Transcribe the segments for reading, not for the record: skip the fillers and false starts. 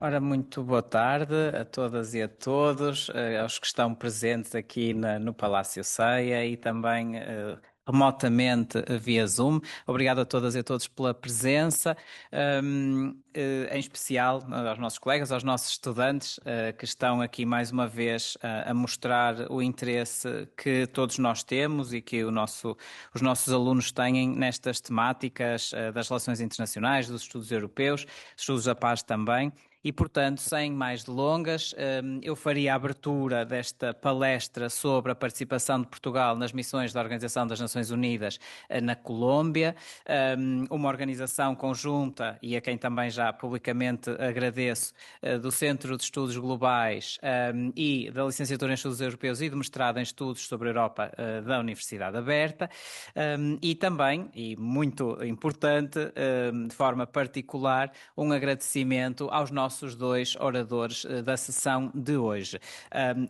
Ora, muito boa tarde a todas e a todos, aos que estão presentes aqui no Palácio Ceia e também remotamente via Zoom. Obrigado a todas e a todos pela presença, em especial aos nossos colegas, aos nossos estudantes, que estão aqui mais uma vez a mostrar o interesse que todos nós temos e que os nossos alunos têm nestas temáticas das relações internacionais, dos estudos europeus, estudos da paz também. E, portanto, sem mais delongas, eu faria a abertura desta palestra sobre a participação de Portugal nas missões da Organização das Nações Unidas na Colômbia, uma organização conjunta e a quem também já publicamente agradeço, do Centro de Estudos Globais e da Licenciatura em Estudos Europeus e do Mestrado em Estudos sobre a Europa da Universidade Aberta, e também, e muito importante, de forma particular, um agradecimento aos nossos dois oradores da sessão de hoje.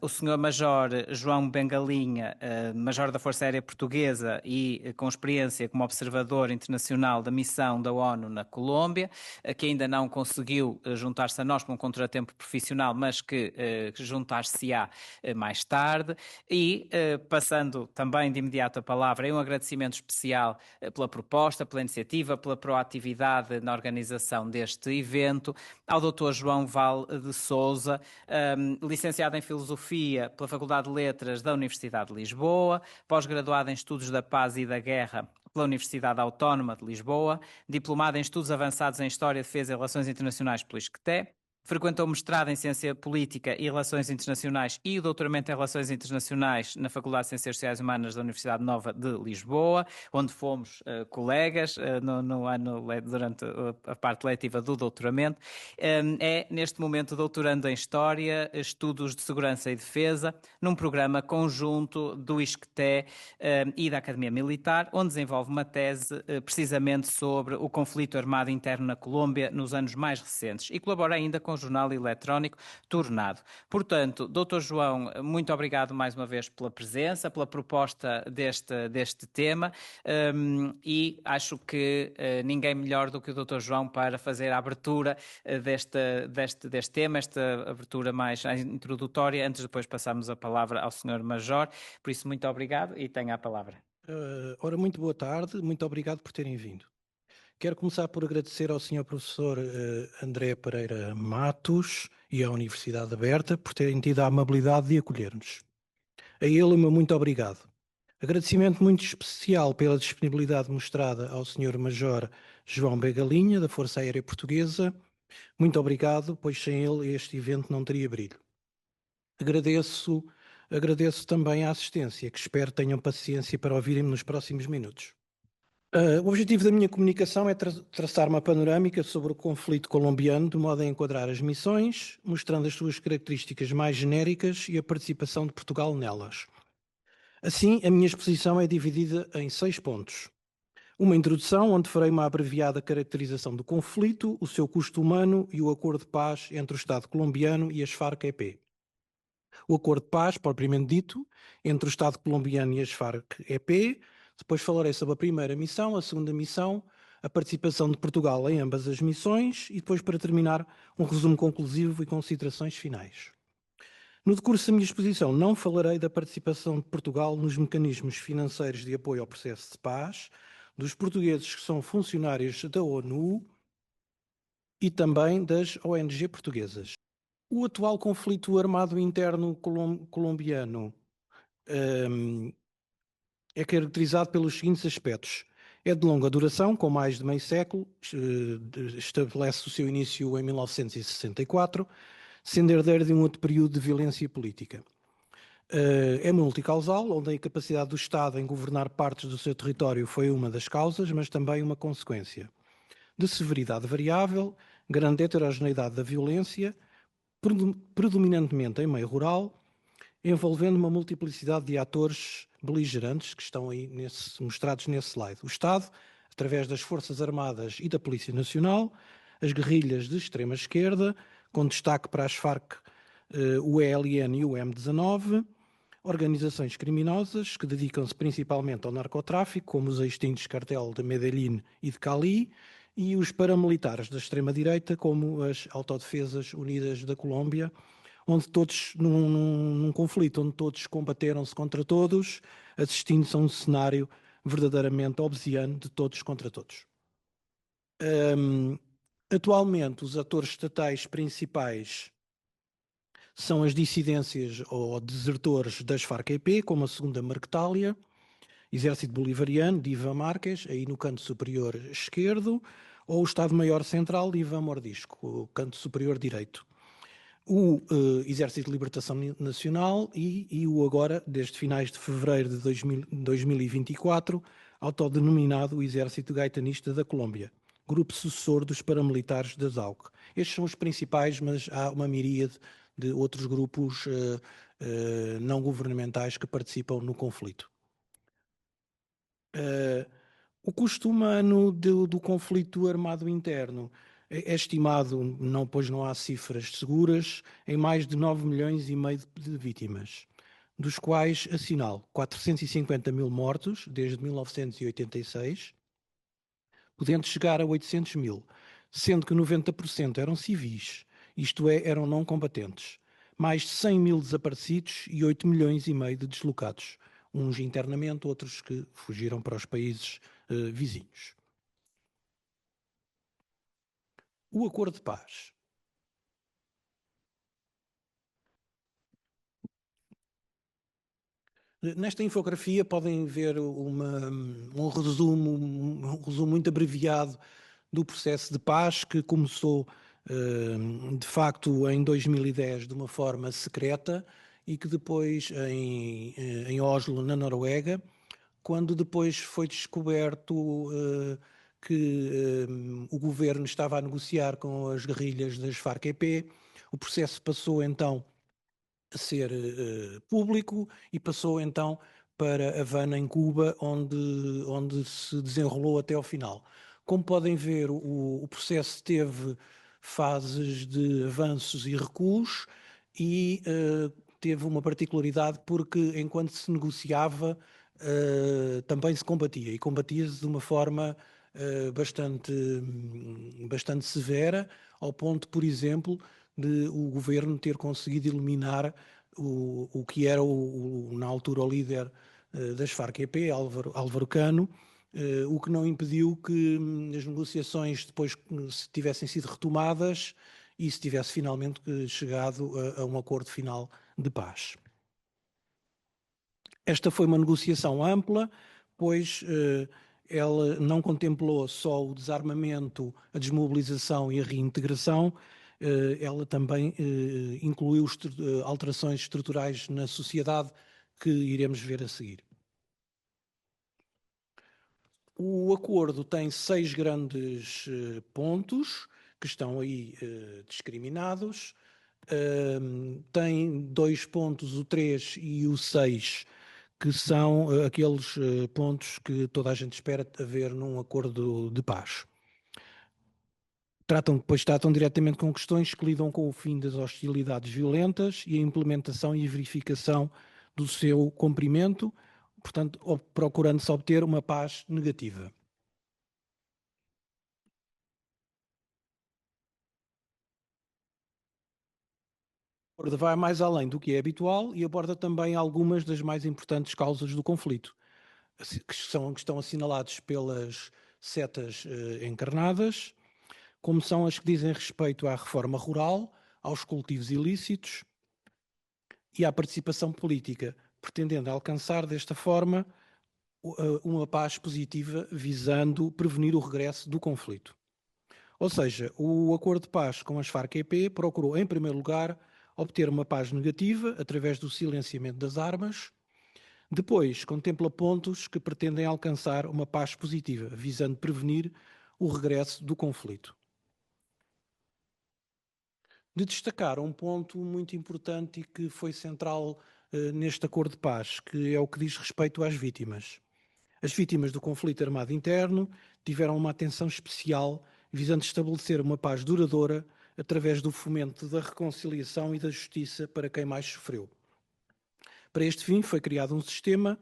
O Sr. Major João Bengalinha, Major da Força Aérea Portuguesa e com experiência como observador internacional da missão da ONU na Colômbia, que ainda não conseguiu juntar-se a nós por um contratempo profissional, mas que juntar-se-á mais tarde. E passando também de imediato a palavra, um agradecimento especial pela proposta, pela iniciativa, pela proatividade na organização deste evento, ao Dr. João Val de Sousa, licenciado em Filosofia pela Faculdade de Letras da Universidade de Lisboa, pós-graduado em Estudos da Paz e da Guerra pela Universidade Autónoma de Lisboa, diplomado em Estudos Avançados em História, Defesa e Relações Internacionais pelo ISCTE. Frequentou mestrado em Ciência Política e Relações Internacionais e o doutoramento em Relações Internacionais na Faculdade de Ciências Sociais e Humanas da Universidade Nova de Lisboa, onde fomos colegas no ano durante a parte letiva do doutoramento. É, neste momento, doutorando em História, Estudos de Segurança e Defesa, num programa conjunto do ISCTE e da Academia Militar, onde desenvolve uma tese precisamente sobre o conflito armado interno na Colômbia nos anos mais recentes e colabora ainda com o jornal eletrónico Tornado. Portanto, Dr. João, muito obrigado mais uma vez pela presença, pela proposta deste tema, e acho que ninguém melhor do que o Dr. João para fazer a abertura deste tema, esta abertura mais introdutória, antes de depois passarmos a palavra ao Sr. Major. Por isso, muito obrigado e tenha a palavra. Ora, muito boa tarde, muito obrigado por terem vindo. Quero começar por agradecer ao Sr. Professor André Pereira Matos e à Universidade Aberta por terem tido a amabilidade de acolher-nos. A ele, o meu muito obrigado. Agradecimento muito especial pela disponibilidade mostrada ao Sr. Major João Bengalinha, da Força Aérea Portuguesa. Muito obrigado, pois sem ele este evento não teria brilho. Agradeço também a assistência, que espero tenham paciência para ouvirem-me nos próximos minutos. O objetivo da minha comunicação é traçar uma panorâmica sobre o conflito colombiano, de modo a enquadrar as missões, mostrando as suas características mais genéricas e a participação de Portugal nelas. Assim, a minha exposição é dividida em 6 pontos. Uma introdução, onde farei uma abreviada caracterização do conflito, o seu custo humano e o acordo de paz entre o Estado colombiano e as Farc-EP. O acordo de paz, propriamente dito, entre o Estado colombiano e as Farc-EP. Depois falarei sobre a primeira missão, a segunda missão, a participação de Portugal em ambas as missões e depois, para terminar, um resumo conclusivo e considerações finais. No decurso da minha exposição, não falarei da participação de Portugal nos mecanismos financeiros de apoio ao processo de paz, dos portugueses que são funcionários da ONU e também das ONG portuguesas. O atual conflito armado interno colombiano é caracterizado pelos seguintes aspectos. É de longa duração, com mais de meio século, estabelece o seu início em 1964, sendo herdeiro de um outro período de violência política. É multicausal, onde a incapacidade do Estado em governar partes do seu território foi uma das causas, mas também uma consequência. De severidade variável, grande heterogeneidade da violência, predominantemente em meio rural, envolvendo uma multiplicidade de atores beligerantes que estão aí mostrados nesse slide. O Estado, através das Forças Armadas e da Polícia Nacional, as guerrilhas de extrema-esquerda, com destaque para as Farc, o ELN e o M19, organizações criminosas que dedicam-se principalmente ao narcotráfico, como os extintos cartel de Medellín e de Cali, e os paramilitares da extrema-direita, como as Autodefesas Unidas da Colômbia, onde todos, num conflito onde todos combateram-se contra todos, assistindo-se a um cenário verdadeiramente hobbesiano de todos contra todos. Atualmente, os atores estatais principais são as dissidências ou desertores das Farc-EP, como a Segunda Marquetália, Exército Bolivariano, de Ivan Marques, aí no canto superior esquerdo, ou o Estado-Maior Central, de Ivan Mordisco, o canto superior direito. O Exército de Libertação Nacional e o agora, desde finais de fevereiro de 2024, autodenominado Exército Gaetanista da Colômbia, grupo sucessor dos paramilitares da ZAUC. Estes são os principais, mas há uma miríade de outros grupos não governamentais que participam no conflito. O custo humano do conflito armado interno é estimado, pois não há cifras seguras, em mais de 9 milhões e meio de vítimas, dos quais assinalo 450 mil mortos desde 1986, podendo chegar a 800 mil, sendo que 90% eram civis, isto é, eram não combatentes, mais de 100 mil desaparecidos e 8 milhões e meio de deslocados, uns internamente, outros que fugiram para os países vizinhos. O acordo de paz. Nesta infografia podem ver um resumo muito abreviado do processo de paz que começou de facto em 2010 de uma forma secreta e que depois em Oslo, na Noruega, quando depois foi descoberto que o governo estava a negociar com as guerrilhas das Farc-EP, o processo passou então a ser público e passou então para Havana, em Cuba, onde se desenrolou até ao final. Como podem ver, o processo teve fases de avanços e recuos e teve uma particularidade porque enquanto se negociava também se combatia e combatia-se de uma forma bastante severa, ao ponto, por exemplo, de o governo ter conseguido eliminar o que era, na altura, o líder das Farc-EP, Álvaro Cano, o que não impediu que as negociações depois se tivessem sido retomadas e se tivesse finalmente chegado a um acordo final de paz. Esta foi uma negociação ampla, pois ela não contemplou só o desarmamento, a desmobilização e a reintegração, ela também incluiu alterações estruturais na sociedade que iremos ver a seguir. O acordo tem 6 grandes pontos que estão aí discriminados. Tem 2 pontos, o 3 e o 6, que são aqueles pontos que toda a gente espera haver num acordo de paz. Tratam diretamente com questões que lidam com o fim das hostilidades violentas e a implementação e verificação do seu cumprimento, portanto, procurando-se obter uma paz negativa. O acordo vai mais além do que é habitual e aborda também algumas das mais importantes causas do conflito, que estão assinalados pelas setas encarnadas, como são as que dizem respeito à reforma rural, aos cultivos ilícitos e à participação política, pretendendo alcançar desta forma uma paz positiva visando prevenir o regresso do conflito. Ou seja, o acordo de paz com as Farc-EP procurou, em primeiro lugar, obter uma paz negativa através do silenciamento das armas. Depois, contempla pontos que pretendem alcançar uma paz positiva, visando prevenir o regresso do conflito. De destacar um ponto muito importante e que foi central neste acordo de paz, que é o que diz respeito às vítimas. As vítimas do conflito armado interno tiveram uma atenção especial visando estabelecer uma paz duradoura através do fomento da reconciliação e da justiça para quem mais sofreu. Para este fim foi criado um sistema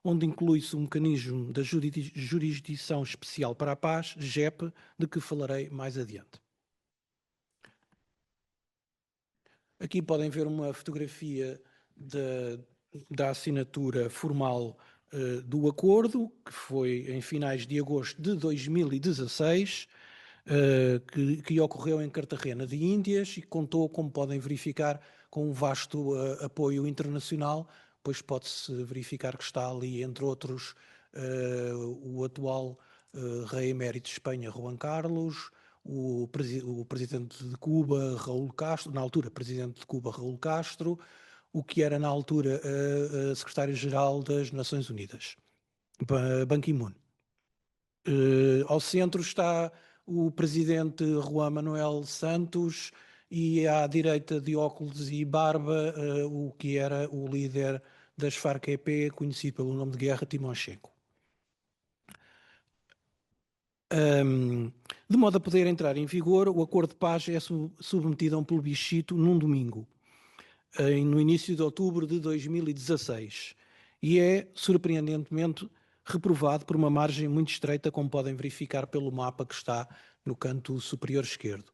onde inclui-se o mecanismo da Jurisdição Especial para a Paz, JEP, de que falarei mais adiante. Aqui podem ver uma fotografia da assinatura formal do acordo, que foi em finais de agosto de 2016, que ocorreu em Cartagena de Índias e contou, como podem verificar, com um vasto apoio internacional, pois pode-se verificar que está ali, entre outros, o atual rei emérito de Espanha, Juan Carlos, o presidente de Cuba, Raul Castro, na altura presidente de Cuba, Raul Castro, o que era na altura secretário-geral das Nações Unidas, Ban Ki-moon. Ao centro está o presidente Juan Manuel Santos e à direita, de óculos e barba, o que era o líder das Farc-EP, conhecido pelo nome de guerra, Timoshenko. De modo a poder entrar em vigor, o acordo de paz é submetido a um plebiscito num domingo, no início de outubro de 2016, e é, surpreendentemente, reprovado por uma margem muito estreita, como podem verificar pelo mapa que está no canto superior esquerdo.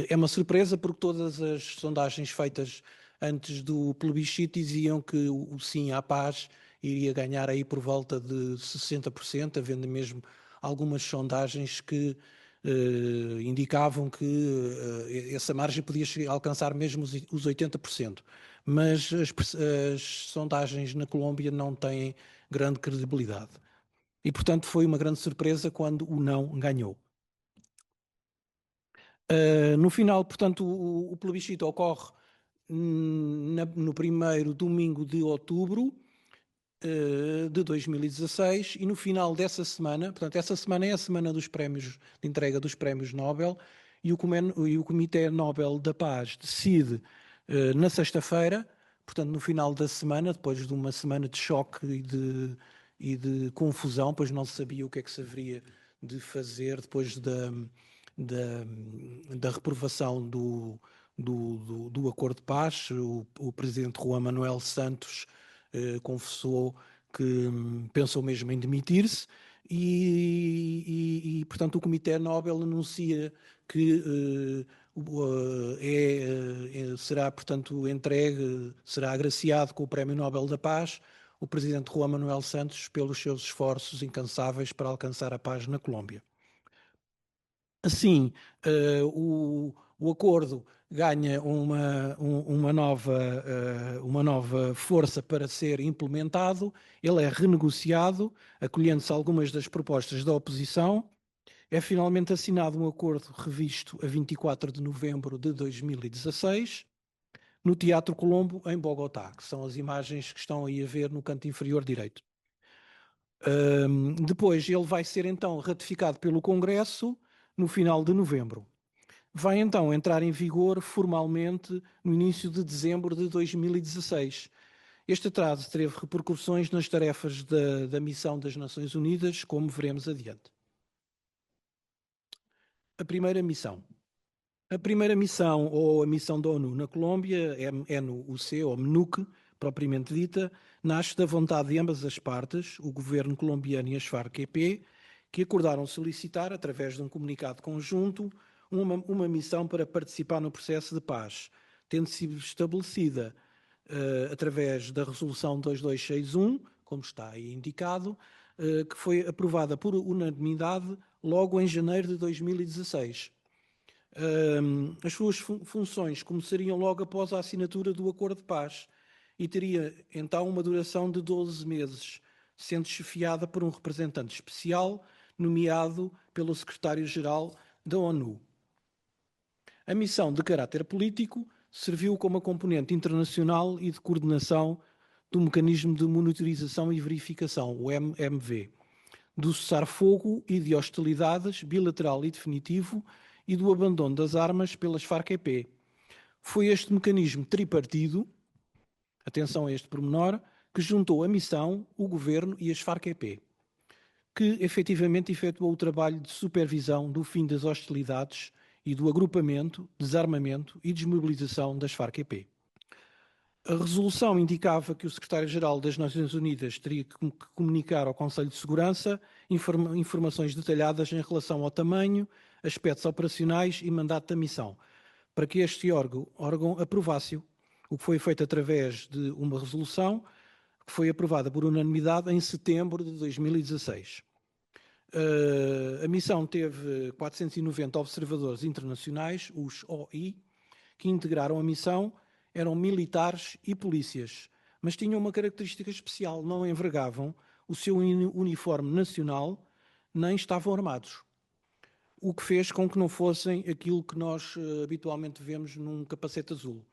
É uma surpresa porque todas as sondagens feitas antes do plebiscito diziam que o sim à paz iria ganhar aí por volta de 60%, havendo mesmo algumas sondagens que indicavam que essa margem podia alcançar mesmo os 80%. Mas as sondagens na Colômbia não têm grande credibilidade. E, portanto, foi uma grande surpresa quando o não ganhou. No final, portanto, o plebiscito ocorre no primeiro domingo de outubro de 2016 e no final dessa semana, portanto, essa semana é a semana dos prémios, de entrega dos prémios Nobel, e o Comitê Nobel da Paz decide na sexta-feira, portanto, no final da semana, depois de uma semana de choque e de confusão, pois não se sabia o que é que se haveria de fazer depois da reprovação do acordo de paz. O presidente Juan Manuel Santos confessou que pensou mesmo em demitir-se portanto, o Comitê Nobel anuncia que será, portanto, entregue, será agraciado com o Prémio Nobel da Paz o presidente Juan Manuel Santos pelos seus esforços incansáveis para alcançar a paz na Colômbia. Assim, o acordo ganha uma nova força para ser implementado, ele é renegociado, acolhendo-se algumas das propostas da oposição. É finalmente assinado um acordo revisto a 24 de novembro de 2016, no Teatro Colombo, em Bogotá, que são as imagens que estão aí a ver no canto inferior direito. Depois ele vai ser então ratificado pelo Congresso no final de novembro. Vai então entrar em vigor formalmente no início de dezembro de 2016. Este atraso teve repercussões nas tarefas da missão das Nações Unidas, como veremos adiante. A primeira missão. A primeira missão, ou a missão da ONU na Colômbia, é no UC, ou MNUC, propriamente dita, nasce da vontade de ambas as partes, o governo colombiano e as Farc-EP, que acordaram solicitar, através de um comunicado conjunto, uma missão para participar no processo de paz, tendo sido estabelecida através da Resolução 2261, como está aí indicado, que foi aprovada por unanimidade logo em janeiro de 2016. As suas funções começariam logo após a assinatura do Acordo de Paz e teria então uma duração de 12 meses, sendo chefiada por um representante especial nomeado pelo secretário-geral da ONU. A missão de caráter político serviu como a componente internacional e de coordenação do Mecanismo de Monitorização e Verificação, o MMV, do cessar-fogo e de hostilidades bilateral e definitivo e do abandono das armas pelas Farc-EP. Foi este mecanismo tripartido, atenção a este pormenor, que juntou a missão, o governo e as Farc-EP, que efetivamente efetuou o trabalho de supervisão do fim das hostilidades e do agrupamento, desarmamento e desmobilização das Farc-EP. A resolução indicava que o secretário-geral das Nações Unidas teria que comunicar ao Conselho de Segurança informações detalhadas em relação ao tamanho, aspectos operacionais e mandato da missão, para que este órgão aprovasse-o, o que foi feito através de uma resolução que foi aprovada por unanimidade em setembro de 2016. A missão teve 490 observadores internacionais, os OI, que integraram a missão, eram militares e polícias, mas tinham uma característica especial: não envergavam o seu uniforme nacional, nem estavam armados, o que fez com que não fossem aquilo que nós habitualmente vemos num capacete azul.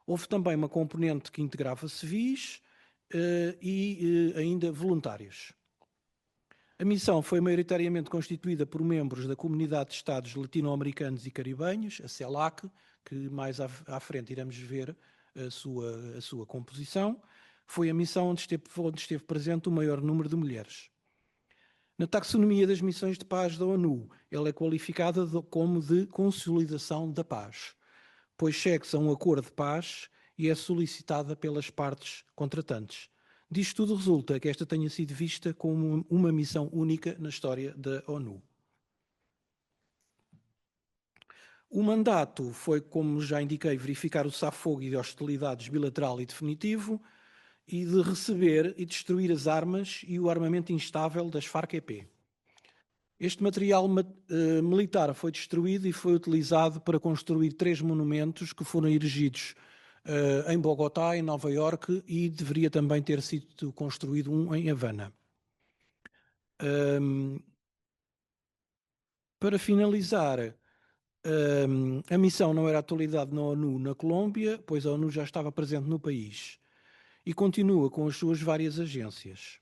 Houve também uma componente que integrava civis e ainda voluntários. A missão foi maioritariamente constituída por membros da Comunidade de Estados Latino-Americanos e Caribenhos, a CELAC, que mais à frente iremos ver a sua composição. Foi a missão onde esteve presente o maior número de mulheres. Na taxonomia das missões de paz da ONU, ela é qualificada como de consolidação da paz, pois segue-se a um acordo de paz e é solicitada pelas partes contratantes. Disto tudo resulta que esta tenha sido vista como uma missão única na história da ONU. O mandato foi, como já indiquei, verificar o cessar-fogo e de hostilidades bilateral e definitivo e de receber e destruir as armas e o armamento instável das Farc-EP. Este material militar foi destruído e foi utilizado para construir 3 monumentos que foram erigidos em Bogotá, em Nova Iorque, e deveria também ter sido construído um em Havana. Para finalizar, a missão não era atualidade na ONU na Colômbia, pois a ONU já estava presente no país e continua com as suas várias agências.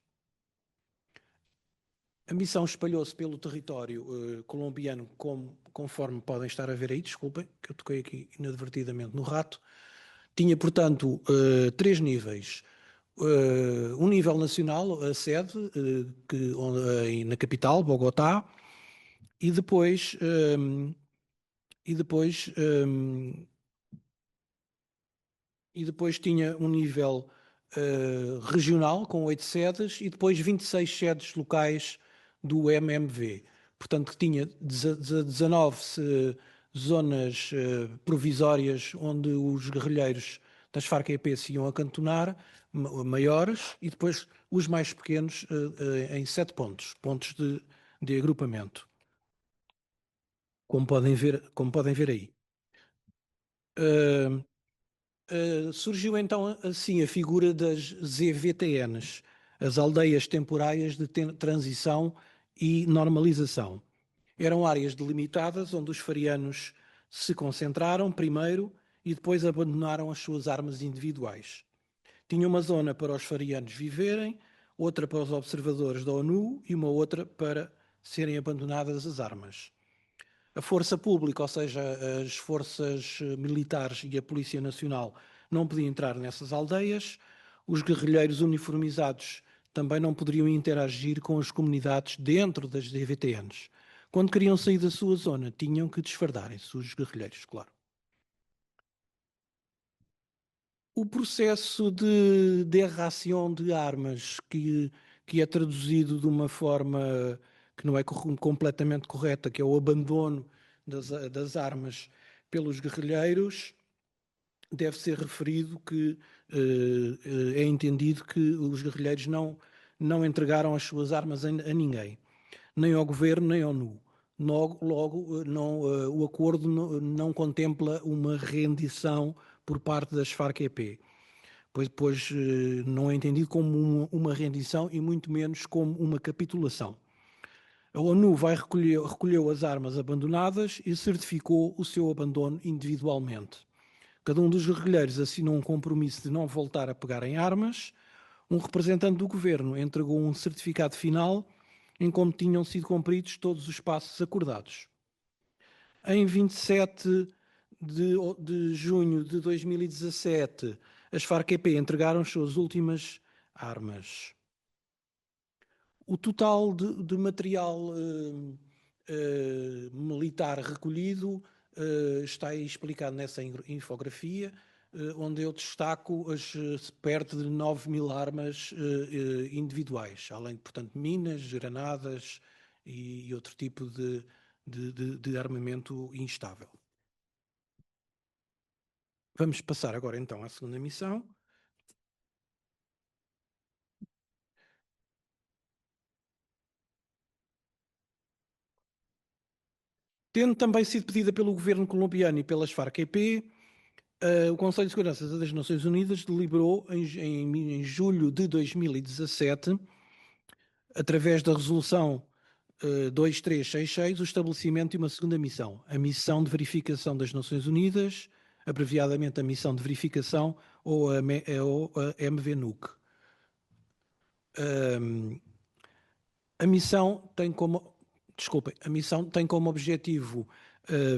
A missão espalhou-se pelo território colombiano, conforme podem estar a ver aí, desculpem, que eu toquei aqui inadvertidamente no rato. Tinha, portanto, 3 níveis. Um nível nacional, a sede, na capital, Bogotá, e depois, tinha um nível regional, com 8 sedes, e depois 26 sedes locais do MMV. Portanto, que tinha 19 zonas provisórias onde os guerrilheiros das Farc-EP se iam acantonar, maiores, e depois os mais pequenos em 7 pontos de agrupamento, como podem ver aí. Surgiu então assim a figura das ZVTNs, as aldeias temporárias de transição e normalização. Eram áreas delimitadas onde os farianos se concentraram primeiro e depois abandonaram as suas armas individuais. Tinha uma zona para os farianos viverem, outra para os observadores da ONU e uma outra para serem abandonadas as armas. A força pública, ou seja, as forças militares e a Polícia Nacional, não podiam entrar nessas aldeias. Os guerrilheiros uniformizados também não poderiam interagir com as comunidades dentro das DVTNs. Quando queriam sair da sua zona, tinham que desfardarem-se, os guerrilheiros, claro. O processo de derração de armas, que é traduzido de uma forma que não é completamente correta, que é o abandono das armas pelos guerrilheiros, deve ser referido que é entendido que os guerrilheiros não entregaram as suas armas a ninguém, nem ao governo, nem à ONU. Logo, o acordo não contempla uma rendição por parte das Farc-EP, pois não é entendido como uma rendição e muito menos como uma capitulação. A ONU recolheu as armas abandonadas e certificou o seu abandono individualmente. Cada um dos guerrilheiros assinou um compromisso de não voltar a pegar em armas. Um representante do governo entregou um certificado final em como tinham sido cumpridos todos os passos acordados. Em 27 de junho de 2017, as Farc-EP entregaram as suas últimas armas. O total de material militar recolhido está aí explicado nessa infografia. onde eu destaco as perto de 9.000 armas individuais, além de, portanto, minas, granadas e outro tipo de armamento instável. Vamos passar agora então à segunda missão. Tendo também sido pedida pelo governo colombiano e pelas Farc-EP, o Conselho de Segurança das Nações Unidas deliberou em julho de 2017, através da resolução 2366, o estabelecimento de uma segunda missão, a Missão de Verificação das Nações Unidas, abreviadamente a Missão de Verificação ou a MVNUC. A missão tem como, a missão tem como objetivo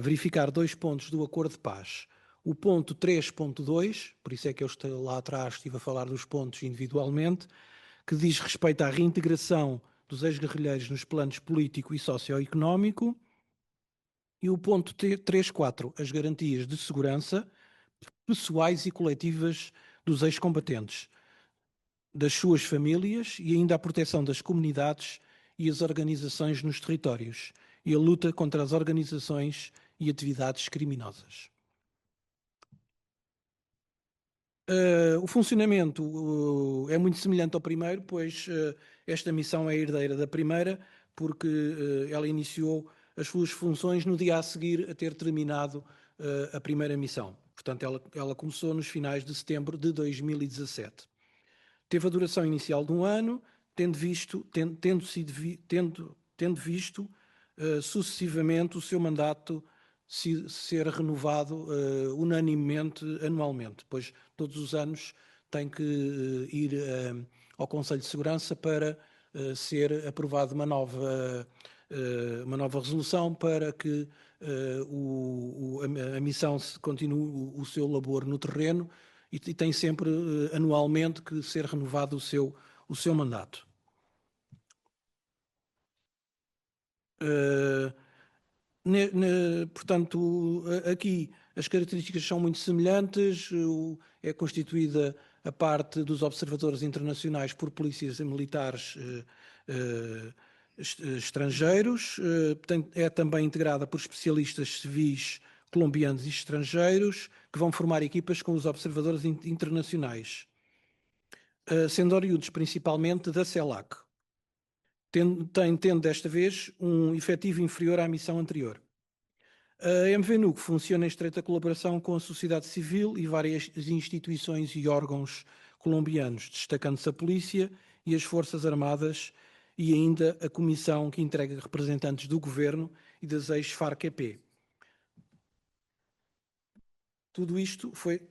verificar 2 pontos do Acordo de Paz. O ponto 3.2, por isso é que eu estou lá atrás, estive a falar dos pontos individualmente, que diz respeito à reintegração dos ex-guerrilheiros nos planos político e socioeconómico. E o ponto 3.4, as garantias de segurança pessoais e coletivas dos ex-combatentes, das suas famílias e ainda a proteção das comunidades e as organizações nos territórios e a luta contra as organizações e atividades criminosas. O funcionamento é muito semelhante ao primeiro, pois esta missão é herdeira da primeira, porque ela iniciou as suas funções no dia a seguir a ter terminado a primeira missão. Portanto, ela começou nos finais de setembro de 2017. Teve a duração inicial de 1 ano, tendo visto sucessivamente o seu mandato ser renovado unanimemente anualmente, pois todos os anos tem que ir ao Conselho de Segurança para ser aprovada uma nova resolução para que a missão continue o seu labor no terreno e tem sempre anualmente que ser renovado o seu mandato. Portanto, aqui as características são muito semelhantes, é constituída a parte dos observadores internacionais por polícias e militares estrangeiros, é também integrada por especialistas civis colombianos e estrangeiros, que vão formar equipas com os observadores internacionais, sendo oriundos principalmente da CELAC, tendo desta vez um efetivo inferior à missão anterior. A MVNUC funciona em estreita colaboração com a sociedade civil e várias instituições e órgãos colombianos, destacando-se a polícia e as Forças Armadas e ainda a comissão que entrega representantes do governo e das ex-FARC-EP. Tudo isto foi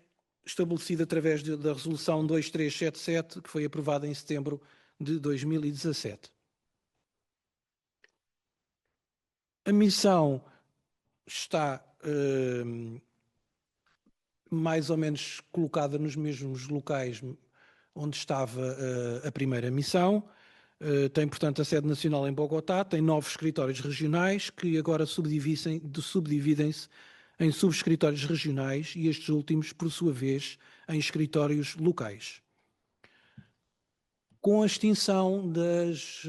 estabelecido através da Resolução 2377, que foi aprovada em setembro de 2017. A missão está mais ou menos colocada nos mesmos locais onde estava a primeira missão. Tem, portanto, a sede nacional em Bogotá, tem 9 escritórios regionais que agora subdividem-se em subescritórios regionais e estes últimos, por sua vez, em escritórios locais. Com a extinção das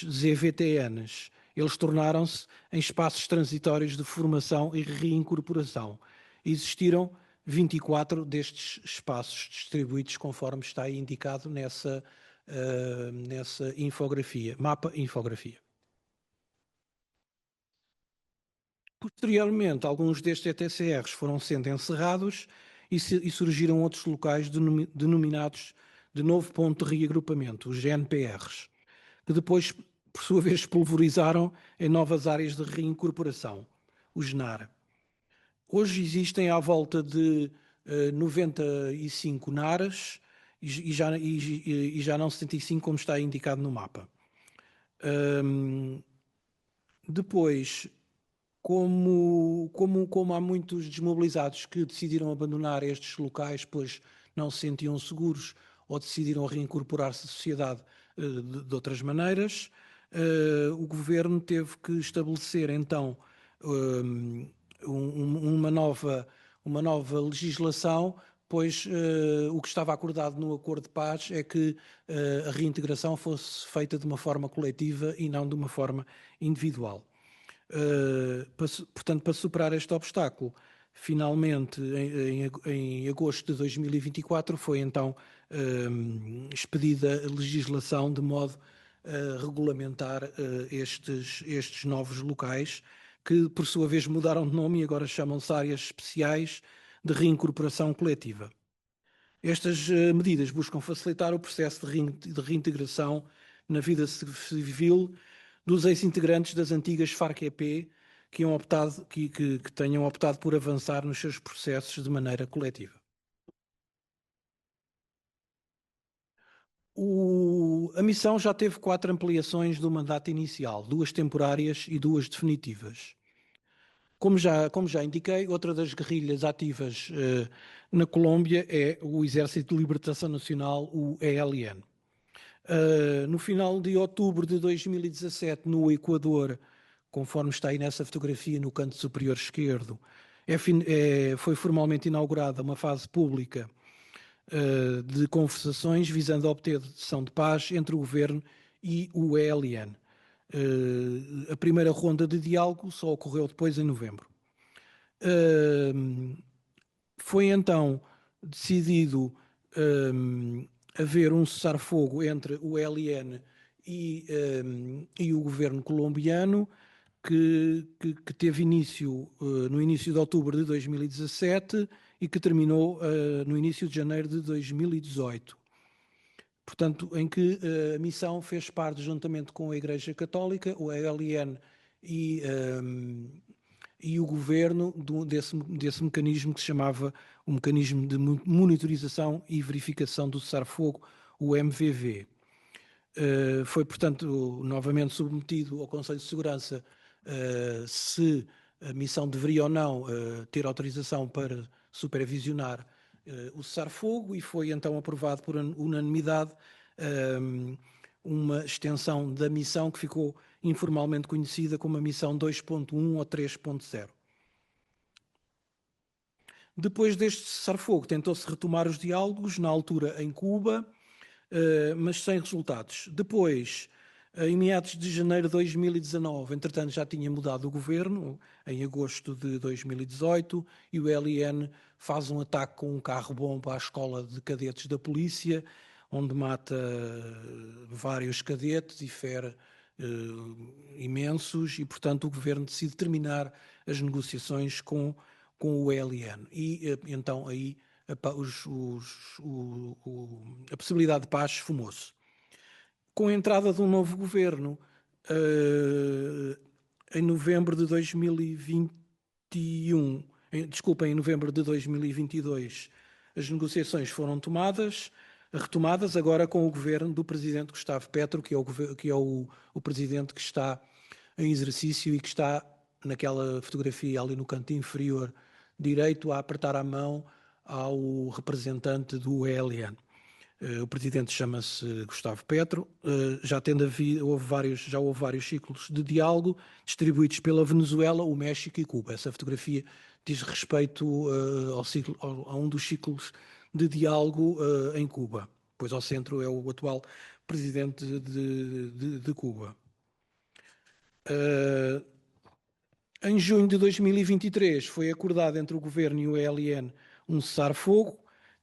ZVTNs, eles tornaram-se em espaços transitórios de formação e reincorporação. Existiram 24 destes espaços distribuídos conforme está aí indicado nessa infografia, mapa-infografia. Posteriormente, alguns destes ETCRs foram sendo encerrados e surgiram outros locais denominados de novo ponto de reagrupamento, os GNPRs, que depois, por sua vez, pulverizaram em novas áreas de reincorporação, os NAR. Hoje existem à volta de 95 NARs e já não 75, como está indicado no mapa. Depois, como há muitos desmobilizados que decidiram abandonar estes locais, pois não se sentiam seguros ou decidiram reincorporar-se à sociedade de outras maneiras, o governo teve que estabelecer então uma nova uma nova legislação, pois o que estava acordado no acordo de paz é que a reintegração fosse feita de uma forma coletiva e não de uma forma individual. Portanto, para superar este obstáculo, finalmente, em agosto de 2024, foi então expedida a legislação de modo a regulamentar estes novos locais, que por sua vez mudaram de nome e agora chamam-se áreas especiais de reincorporação coletiva. Estas medidas buscam facilitar o processo de reintegração na vida civil dos ex-integrantes das antigas Farc-EP que tenham optado por avançar nos seus processos de maneira coletiva. A missão já teve 4 ampliações do mandato inicial, 2 temporárias e 2 definitivas. Como já indiquei, outra das guerrilhas ativas na Colômbia é o Exército de Libertação Nacional, o ELN. No final de outubro de 2017, no Equador, conforme está aí nessa fotografia no canto superior esquerdo, foi formalmente inaugurada uma fase pública de conversações visando a obter decisão de paz entre o governo e o ELN. A primeira ronda de diálogo só ocorreu depois em novembro. Foi então decidido haver um cessar-fogo entre o ELN e o governo colombiano, que teve início no início de outubro de 2017 e que terminou no início de janeiro de 2018. Portanto, em que a missão fez parte, juntamente com a Igreja Católica, o ELN e o governo desse mecanismo que se chamava o Mecanismo de Monitorização e Verificação do Cessar-Fogo, o MVV. Foi, portanto, novamente submetido ao Conselho de Segurança se a missão deveria ou não ter autorização para supervisionar o cessar-fogo, e foi então aprovado por unanimidade uma extensão da missão que ficou informalmente conhecida como a missão 2.1 ou 3.0. Depois deste cessar-fogo, tentou-se retomar os diálogos, na altura em Cuba, mas sem resultados. Depois, em meados de janeiro de 2019, entretanto já tinha mudado o governo, em agosto de 2018, e o ELN faz um ataque com um carro-bomba à escola de cadetes da polícia, onde mata vários cadetes e fere imensos, e portanto o governo decide terminar as negociações com o ELN. E então aí a possibilidade de paz esfumou-se. Com a entrada de um novo governo, em novembro de 2021, em novembro de 2022, as negociações foram retomadas agora com o governo do presidente Gustavo Petro, que é o presidente que está em exercício e que está naquela fotografia ali no canto inferior direito a apertar a mão ao representante do ELN. O presidente chama-se Gustavo Petro. Já houve vários ciclos de diálogo distribuídos pela Venezuela, o México e Cuba. Essa fotografia diz respeito a um dos ciclos de diálogo em Cuba, pois ao centro é o atual presidente de Cuba. Em junho de 2023 foi acordado entre o governo e o ELN um cessar-fogo,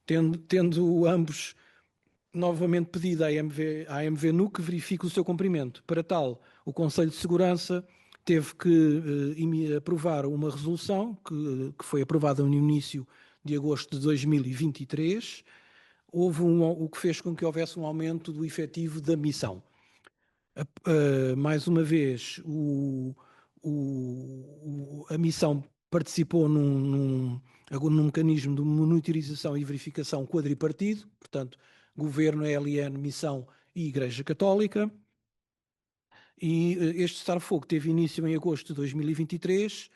tendo ambos novamente pedido à MVNU que verifique o seu cumprimento. Para tal, o Conselho de Segurança teve que aprovar uma resolução que foi aprovada no início de agosto de 2023. O que fez com que houvesse um aumento do efetivo da missão. Mais uma vez, a missão participou num mecanismo de monitorização e verificação quadripartido, portanto, Governo, ELN, Missão e Igreja Católica. E este cessar-fogo teve início em agosto de 2023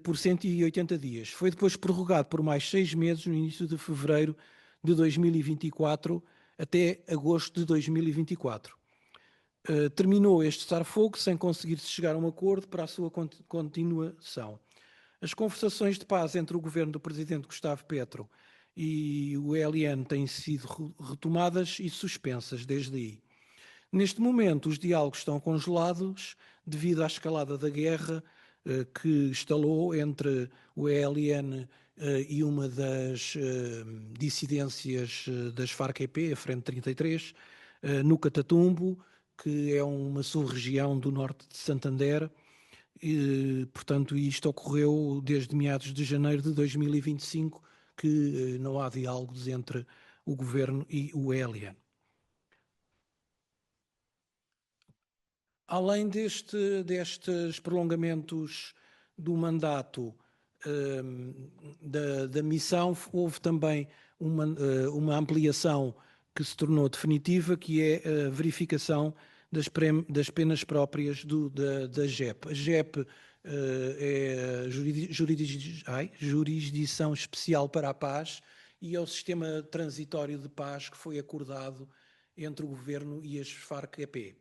por 180 dias. Foi depois prorrogado por mais 6 meses no início de fevereiro de 2024 até agosto de 2024. Terminou este cessar-fogo sem conseguir-se chegar a um acordo para a sua continuação. As conversações de paz entre o governo do presidente Gustavo Petro e o ELN têm sido retomadas e suspensas desde aí. Neste momento, os diálogos estão congelados devido à escalada da guerra que estalou entre o ELN e uma das dissidências das Farc-EP, a Frente 33, no Catatumbo, que é uma sub-região do norte de Santander. Portanto, isto ocorreu desde meados de janeiro de 2025, que não há diálogos entre o governo e o ELN. Além destes prolongamentos do mandato da missão, houve também uma ampliação que se tornou definitiva, que é a verificação das penas próprias da JEP. A JEP é Jurisdição Especial para a Paz e é o sistema transitório de paz que foi acordado entre o governo e as Farc-EP.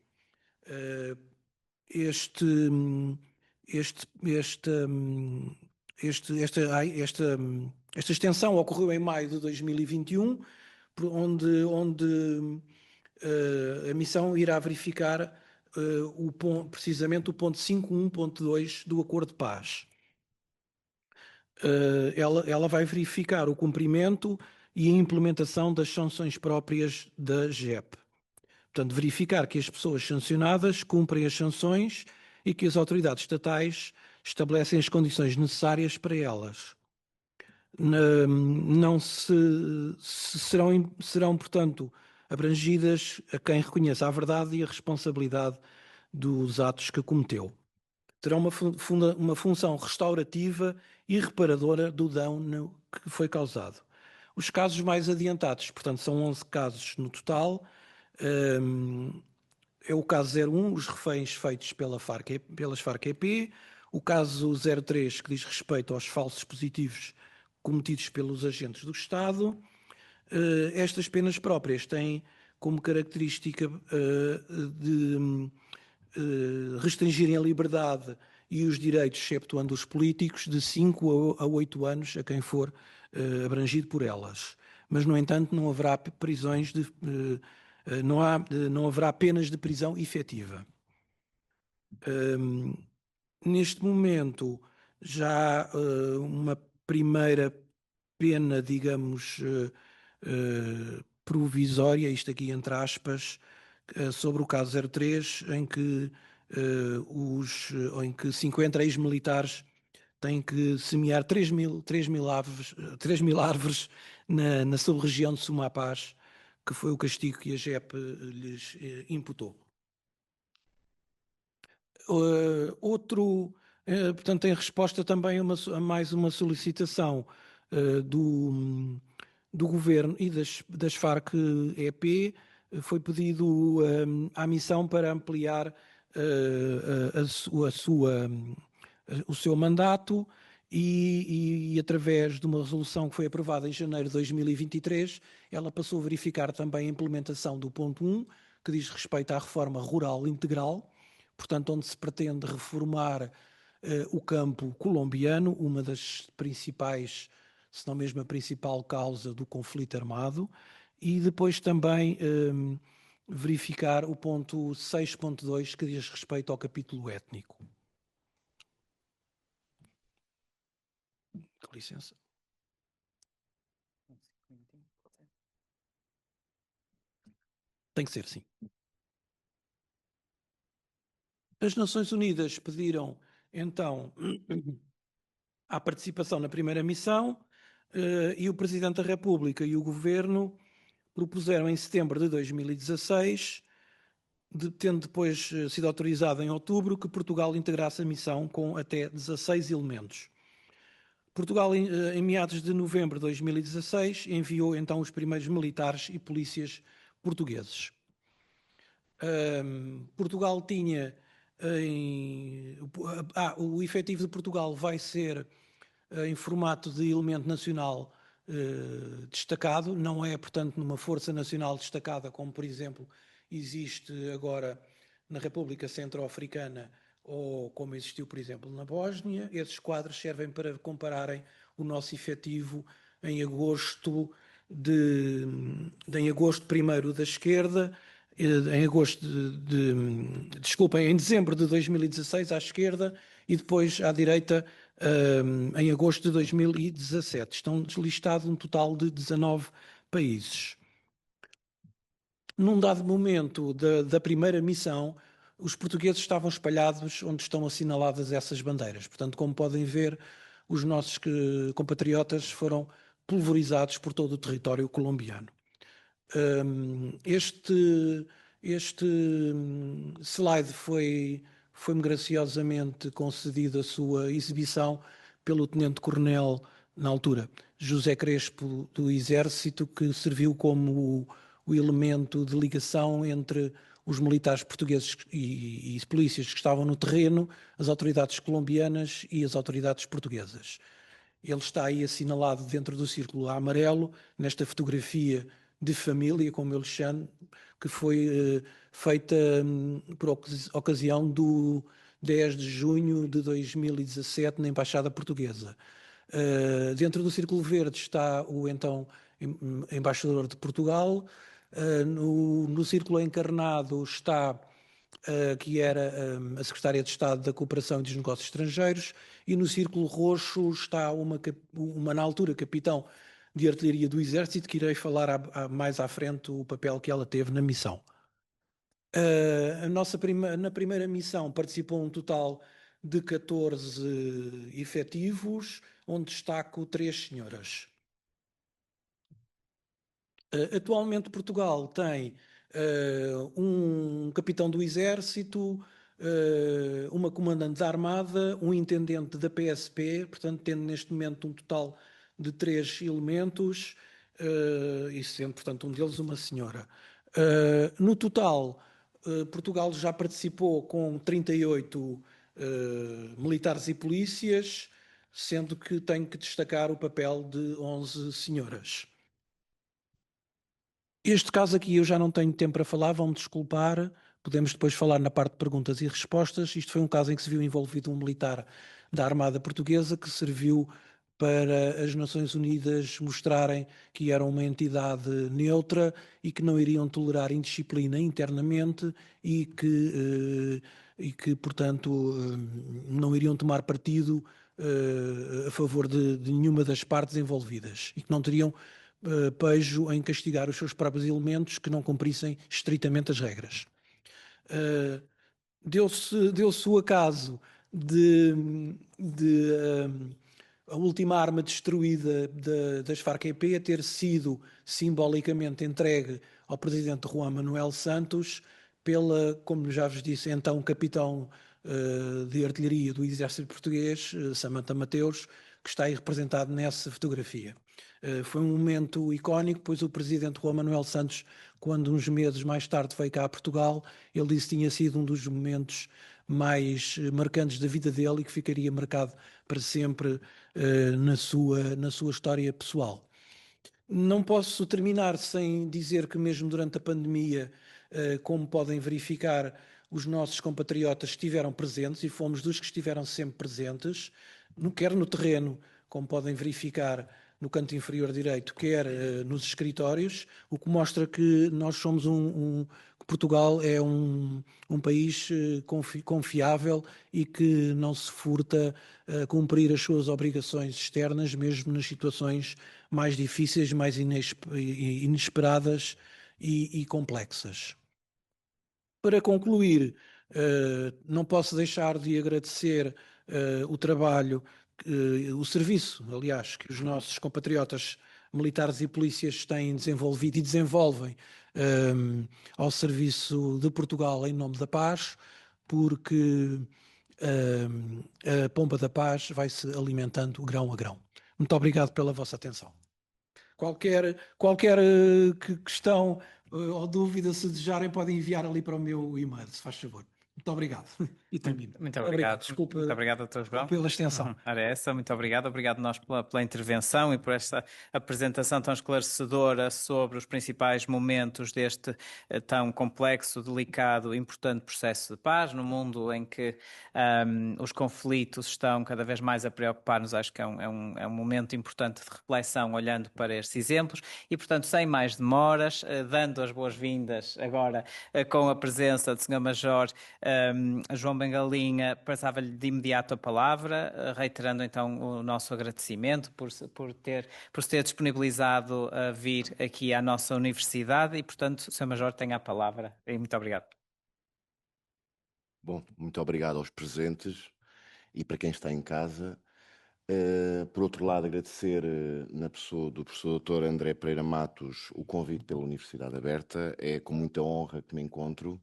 Esta extensão ocorreu em maio de 2021, onde a missão irá verificar precisamente o ponto 5.1.2 do Acordo de Paz. Ela vai verificar o cumprimento e a implementação das sanções próprias da JEP. Portanto, verificar que as pessoas sancionadas cumprem as sanções e que as autoridades estatais estabelecem as condições necessárias para elas. Não serão, portanto, abrangidas a quem reconheça a verdade e a responsabilidade dos atos que cometeu. Terão uma função restaurativa e reparadora do dano que foi causado. Os casos mais adiantados, portanto, são 11 casos no total. É o caso 01, os reféns feitos pelas Farc-EP, o caso 03, que diz respeito aos falsos positivos cometidos pelos agentes do Estado. Estas penas próprias têm como característica de restringirem a liberdade e os direitos, exceptuando os políticos, de 5 a 8 anos a quem for abrangido por elas. Mas, no entanto, não haverá prisões não haverá penas de prisão efetiva. Neste momento, já há uma primeira pena, digamos, provisória, isto aqui entre aspas, sobre o caso 03, em que 50 ex-militares têm que semear 3 mil árvores na sub-região de Sumapaz, que foi o castigo que a JEP lhes imputou. Portanto, em resposta também a mais uma solicitação do governo e das Farc-EP, foi pedido à missão para ampliar o seu mandato e através de uma resolução que foi aprovada em janeiro de 2023, ela passou a verificar também a implementação do ponto 1, que diz respeito à reforma rural integral, portanto, onde se pretende reformar o campo colombiano, uma das principais, se não mesmo a principal causa do conflito armado, e depois também verificar o ponto 6.2, que diz respeito ao capítulo étnico. Com licença. Tem que ser, sim. As Nações Unidas pediram, então, a participação na primeira missão e o Presidente da República e o Governo propuseram em setembro de 2016, tendo depois sido autorizado em outubro, que Portugal integrasse a missão com até 16 elementos. Portugal, em meados de novembro de 2016, enviou então os primeiros militares e polícias portugueses. Portugal tinha... o efetivo de Portugal vai ser em formato de elemento nacional destacado, não é, portanto, numa força nacional destacada, como, por exemplo, existe agora na República Centro-Africana ou como existiu, por exemplo, na Bósnia. Esses quadros servem para compararem o nosso efetivo em agosto em agosto primeiro da esquerda, em agosto desculpem, em dezembro de 2016 à esquerda e depois à direita em agosto de 2017. Estão listados um total de 19 países. Num dado momento da primeira missão, os portugueses estavam espalhados onde estão assinaladas essas bandeiras. Portanto, como podem ver, os nossos compatriotas foram pulverizados por todo o território colombiano. Este slide foi-me graciosamente concedido a sua exibição pelo Tenente-Coronel, na altura, José Crespo, do Exército, que serviu como o elemento de ligação entre os militares portugueses e polícias que estavam no terreno, as autoridades colombianas e as autoridades portuguesas. Ele está aí assinalado dentro do círculo amarelo, nesta fotografia de família, como eu lhe chamo, que foi feita por ocasião do 10 de junho de 2017 na Embaixada Portuguesa. Dentro do círculo verde está o então embaixador de Portugal. No círculo encarnado está que era a Secretária de Estado da Cooperação e dos Negócios Estrangeiros, e no círculo roxo está uma na altura, capitão de artilharia do Exército, que irei falar mais à frente o papel que ela teve na missão. Na primeira missão participou um total de 14 efetivos, onde destaco 3 senhoras. Atualmente Portugal tem um capitão do Exército, uma comandante da Armada, um intendente da PSP, portanto tendo neste momento um total de 3 elementos, e sendo portanto um deles uma senhora. No total, Portugal já participou com 38 militares e polícias, sendo que tenho que destacar o papel de 11 senhoras. Este caso aqui eu já não tenho tempo para falar, vão-me desculpar, podemos depois falar na parte de perguntas e respostas. Isto foi um caso em que se viu envolvido um militar da Armada Portuguesa que serviu para as Nações Unidas mostrarem que eram uma entidade neutra e que não iriam tolerar indisciplina internamente e que portanto, não iriam tomar partido a favor de nenhuma das partes envolvidas e que não teriam pejo em castigar os seus próprios elementos que não cumprissem estritamente as regras. Deu-se o acaso de a última arma destruída das Farc-EP ter sido simbolicamente entregue ao presidente Juan Manuel Santos como já vos disse, então capitão de artilharia do Exército Português, Samantha Mateus, que está aí representado nessa fotografia. Foi um momento icónico, pois o presidente Juan Manuel Santos, quando uns meses mais tarde veio cá a Portugal, ele disse que tinha sido um dos momentos mais marcantes da vida dele e que ficaria marcado para sempre na sua história pessoal. Não posso terminar sem dizer que mesmo durante a pandemia, como podem verificar, os nossos compatriotas estiveram presentes e fomos dos que estiveram sempre presentes, quer no terreno, como podem verificar no canto inferior direito, quer nos escritórios, o que mostra que nós somos que Portugal é um país confiável e que não se furta a cumprir as suas obrigações externas, mesmo nas situações mais difíceis, mais inesperadas e complexas. Para concluir, não posso deixar de agradecer o trabalho, o serviço, aliás, que os nossos compatriotas militares e polícias têm desenvolvido e desenvolvem ao serviço de Portugal em nome da paz, porque a pomba da paz vai-se alimentando grão a grão. Muito obrigado pela vossa atenção. Qualquer questão ou dúvida, se desejarem, podem enviar ali para o meu e-mail, se faz favor. Muito obrigado. E termino. Muito obrigado. Desculpa Muito obrigado, Dr. João. pela extensão. Ora, essa, muito obrigado. Obrigado nós pela intervenção e por esta apresentação tão esclarecedora sobre os principais momentos deste tão complexo, delicado, importante processo de paz no mundo em que os conflitos estão cada vez mais a preocupar-nos. Acho que é um momento importante de reflexão olhando para estes exemplos e, portanto, sem mais demoras, dando as boas-vindas agora com a presença do Sr. Major João Bengalinha, passava-lhe de imediato a palavra, reiterando então o nosso agradecimento por se ter disponibilizado a vir aqui à nossa universidade e, portanto, o Sr. Major tem a palavra. E muito obrigado. Bom, muito obrigado aos presentes e para quem está em casa. Por outro lado, agradecer na pessoa do professor Dr. André Pereira Matos o convite pela Universidade Aberta. É com muita honra que me encontro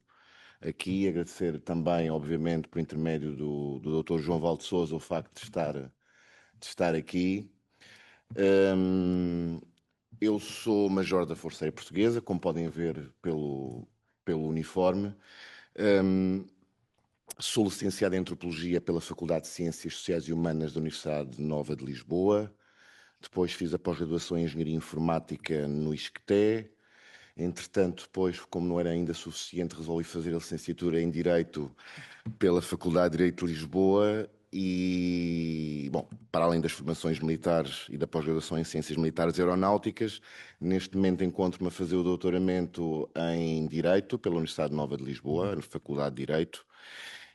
aqui. Agradecer também, obviamente, por intermédio do Dr. João Valde Sousa, o facto de estar aqui. Eu sou major da Força Aérea Portuguesa, como podem ver pelo uniforme. Sou licenciado em Antropologia pela Faculdade de Ciências Sociais e Humanas da Universidade Nova de Lisboa. Depois fiz a pós-graduação em Engenharia Informática no ISCTE. Entretanto, depois, como não era ainda suficiente, resolvi fazer a licenciatura em Direito pela Faculdade de Direito de Lisboa e, bom, para além das formações militares e da pós-graduação em Ciências Militares e Aeronáuticas, neste momento encontro-me a fazer o doutoramento em Direito pela Universidade Nova de Lisboa, na Faculdade de Direito,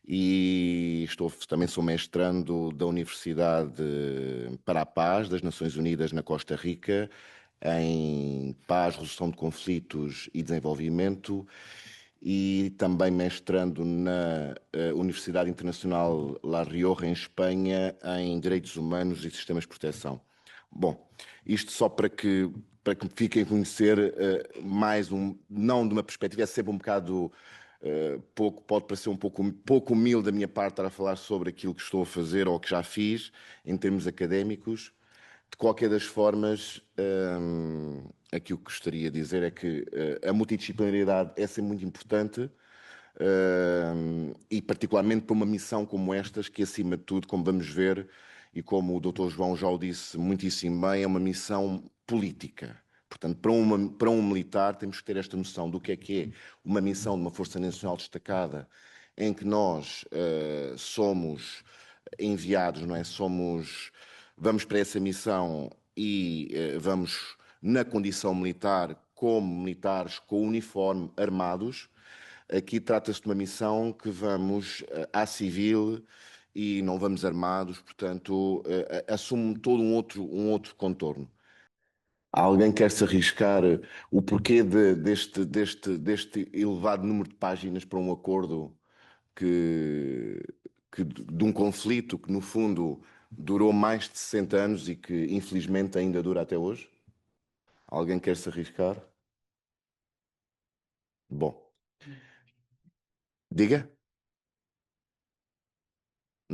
e também sou mestrando da Universidade para a Paz das Nações Unidas na Costa Rica, em Paz, Resolução de Conflitos e Desenvolvimento, e também mestrando na Universidade Internacional La Rioja, em Espanha, em Direitos Humanos e Sistemas de Proteção. Bom, isto só para que me fiquem a conhecer não de uma perspectiva, é sempre um bocado pode parecer um pouco humilde da minha parte estar a falar sobre aquilo que estou a fazer ou que já fiz em termos académicos. De qualquer das formas, aquilo que gostaria de dizer é que a multidisciplinaridade é sempre muito importante e particularmente para uma missão como estas, que acima de tudo, como vamos ver, e como o Dr. João já o disse muitíssimo bem, é uma missão política. Portanto, para um militar temos que ter esta noção do que é uma missão de uma Força Nacional destacada, em que nós somos enviados, não é? Vamos para essa missão e vamos na condição militar, como militares com uniforme, armados. Aqui trata-se de uma missão que vamos à civil e não vamos armados, portanto, assume todo um outro contorno. Alguém quer se arriscar o porquê deste elevado número de páginas para um acordo de um conflito que, no fundo, durou mais de 60 anos e que, infelizmente, ainda dura até hoje? Alguém quer se arriscar? Bom, diga.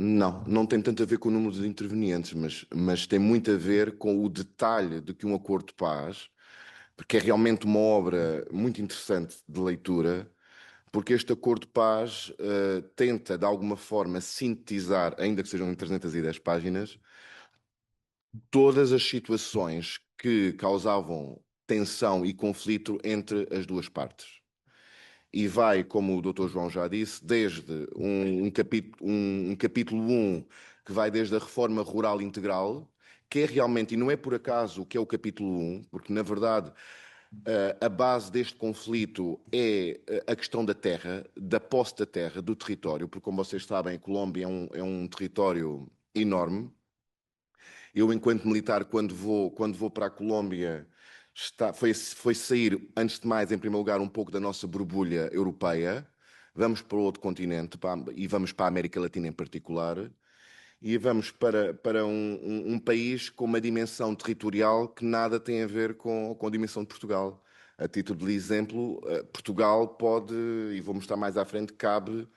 Não tem tanto a ver com o número de intervenientes, mas tem muito a ver com o detalhe de que um acordo de paz, porque é realmente uma obra muito interessante de leitura, porque este acordo de paz tenta, de alguma forma, sintetizar, ainda que sejam em 310 páginas, todas as situações que causavam tensão e conflito entre as duas partes. E vai, como o Dr. João já disse, desde um capítulo 1, que vai desde a reforma rural integral, que é realmente, e não é por acaso que é o capítulo 1, porque na verdade a base deste conflito é a questão da terra, da posse da terra, do território, porque como vocês sabem, a Colômbia é um território enorme. Eu, enquanto militar, quando vou para a Colômbia, foi sair, antes de mais, em primeiro lugar, um pouco da nossa borbulha europeia. Vamos para outro continente, e vamos para a América Latina em particular, e vamos para um país com uma dimensão territorial que nada tem a ver com a dimensão de Portugal. A título de exemplo, Portugal pode, e vou mostrar mais à frente, cabe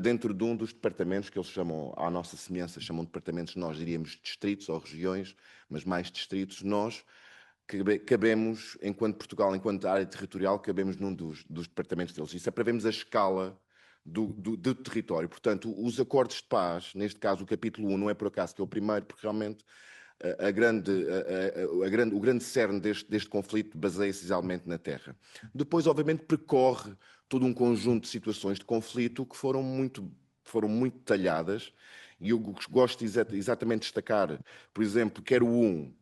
dentro de um dos departamentos que eles chamam, à nossa semelhança, chamam de departamentos, nós diríamos distritos ou regiões, mas mais distritos. Nós cabemos, enquanto Portugal, enquanto área territorial, cabemos num dos departamentos deles. Isso é para vermos a escala do território. Portanto, os acordos de paz, neste caso o capítulo 1, não é por acaso que é o primeiro, porque realmente o grande cerne deste conflito baseia-se exatamente na terra. Depois, obviamente, percorre todo um conjunto de situações de conflito que foram muito detalhadas, e eu gosto exatamente de destacar, por exemplo, quer o 1,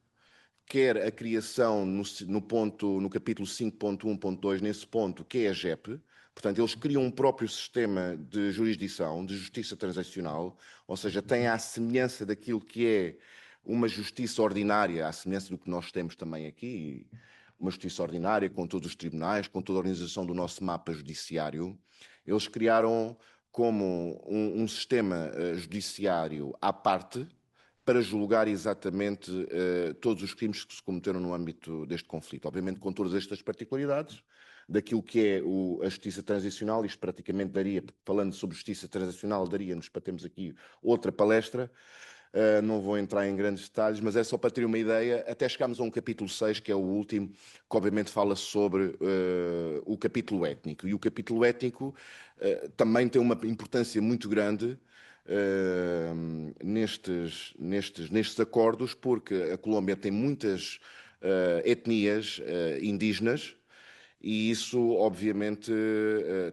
quer a criação no capítulo 5.1.2, nesse ponto, que é a JEP. Portanto, eles criam um próprio sistema de jurisdição, de justiça transacional, ou seja, tem à semelhança daquilo que é uma justiça ordinária, à semelhança do que nós temos também aqui, uma justiça ordinária com todos os tribunais, com toda a organização do nosso mapa judiciário. Eles criaram como um sistema judiciário à parte, para julgar exatamente todos os crimes que se cometeram no âmbito deste conflito. Obviamente com todas estas particularidades, daquilo que é a justiça transicional, isto praticamente daria, falando sobre justiça transicional, daria-nos para termos aqui outra palestra. Não vou entrar em grandes detalhes, mas é só para ter uma ideia. Até chegámos a um capítulo 6, que é o último, que obviamente fala sobre o capítulo étnico. E o capítulo étnico também tem uma importância muito grande nestes acordos, porque a Colômbia tem muitas etnias indígenas, e isso, obviamente,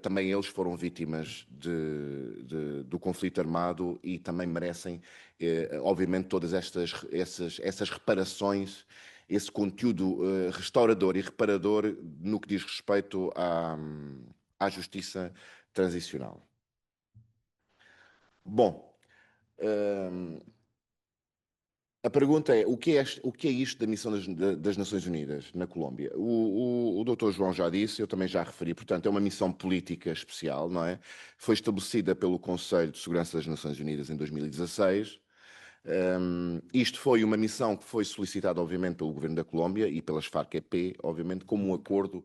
também eles foram vítimas do conflito armado e também merecem, obviamente, todas essas reparações, esse conteúdo restaurador e reparador no que diz respeito à justiça transicional. Bom, a pergunta é, o que é isto da missão das Nações Unidas na Colômbia? O Dr. João já disse, eu também já referi, portanto, é uma missão política especial, não é? Foi estabelecida pelo Conselho de Segurança das Nações Unidas em 2016. Isto foi uma missão que foi solicitada, obviamente, pelo governo da Colômbia e pelas Farc-EP, obviamente, como um acordo,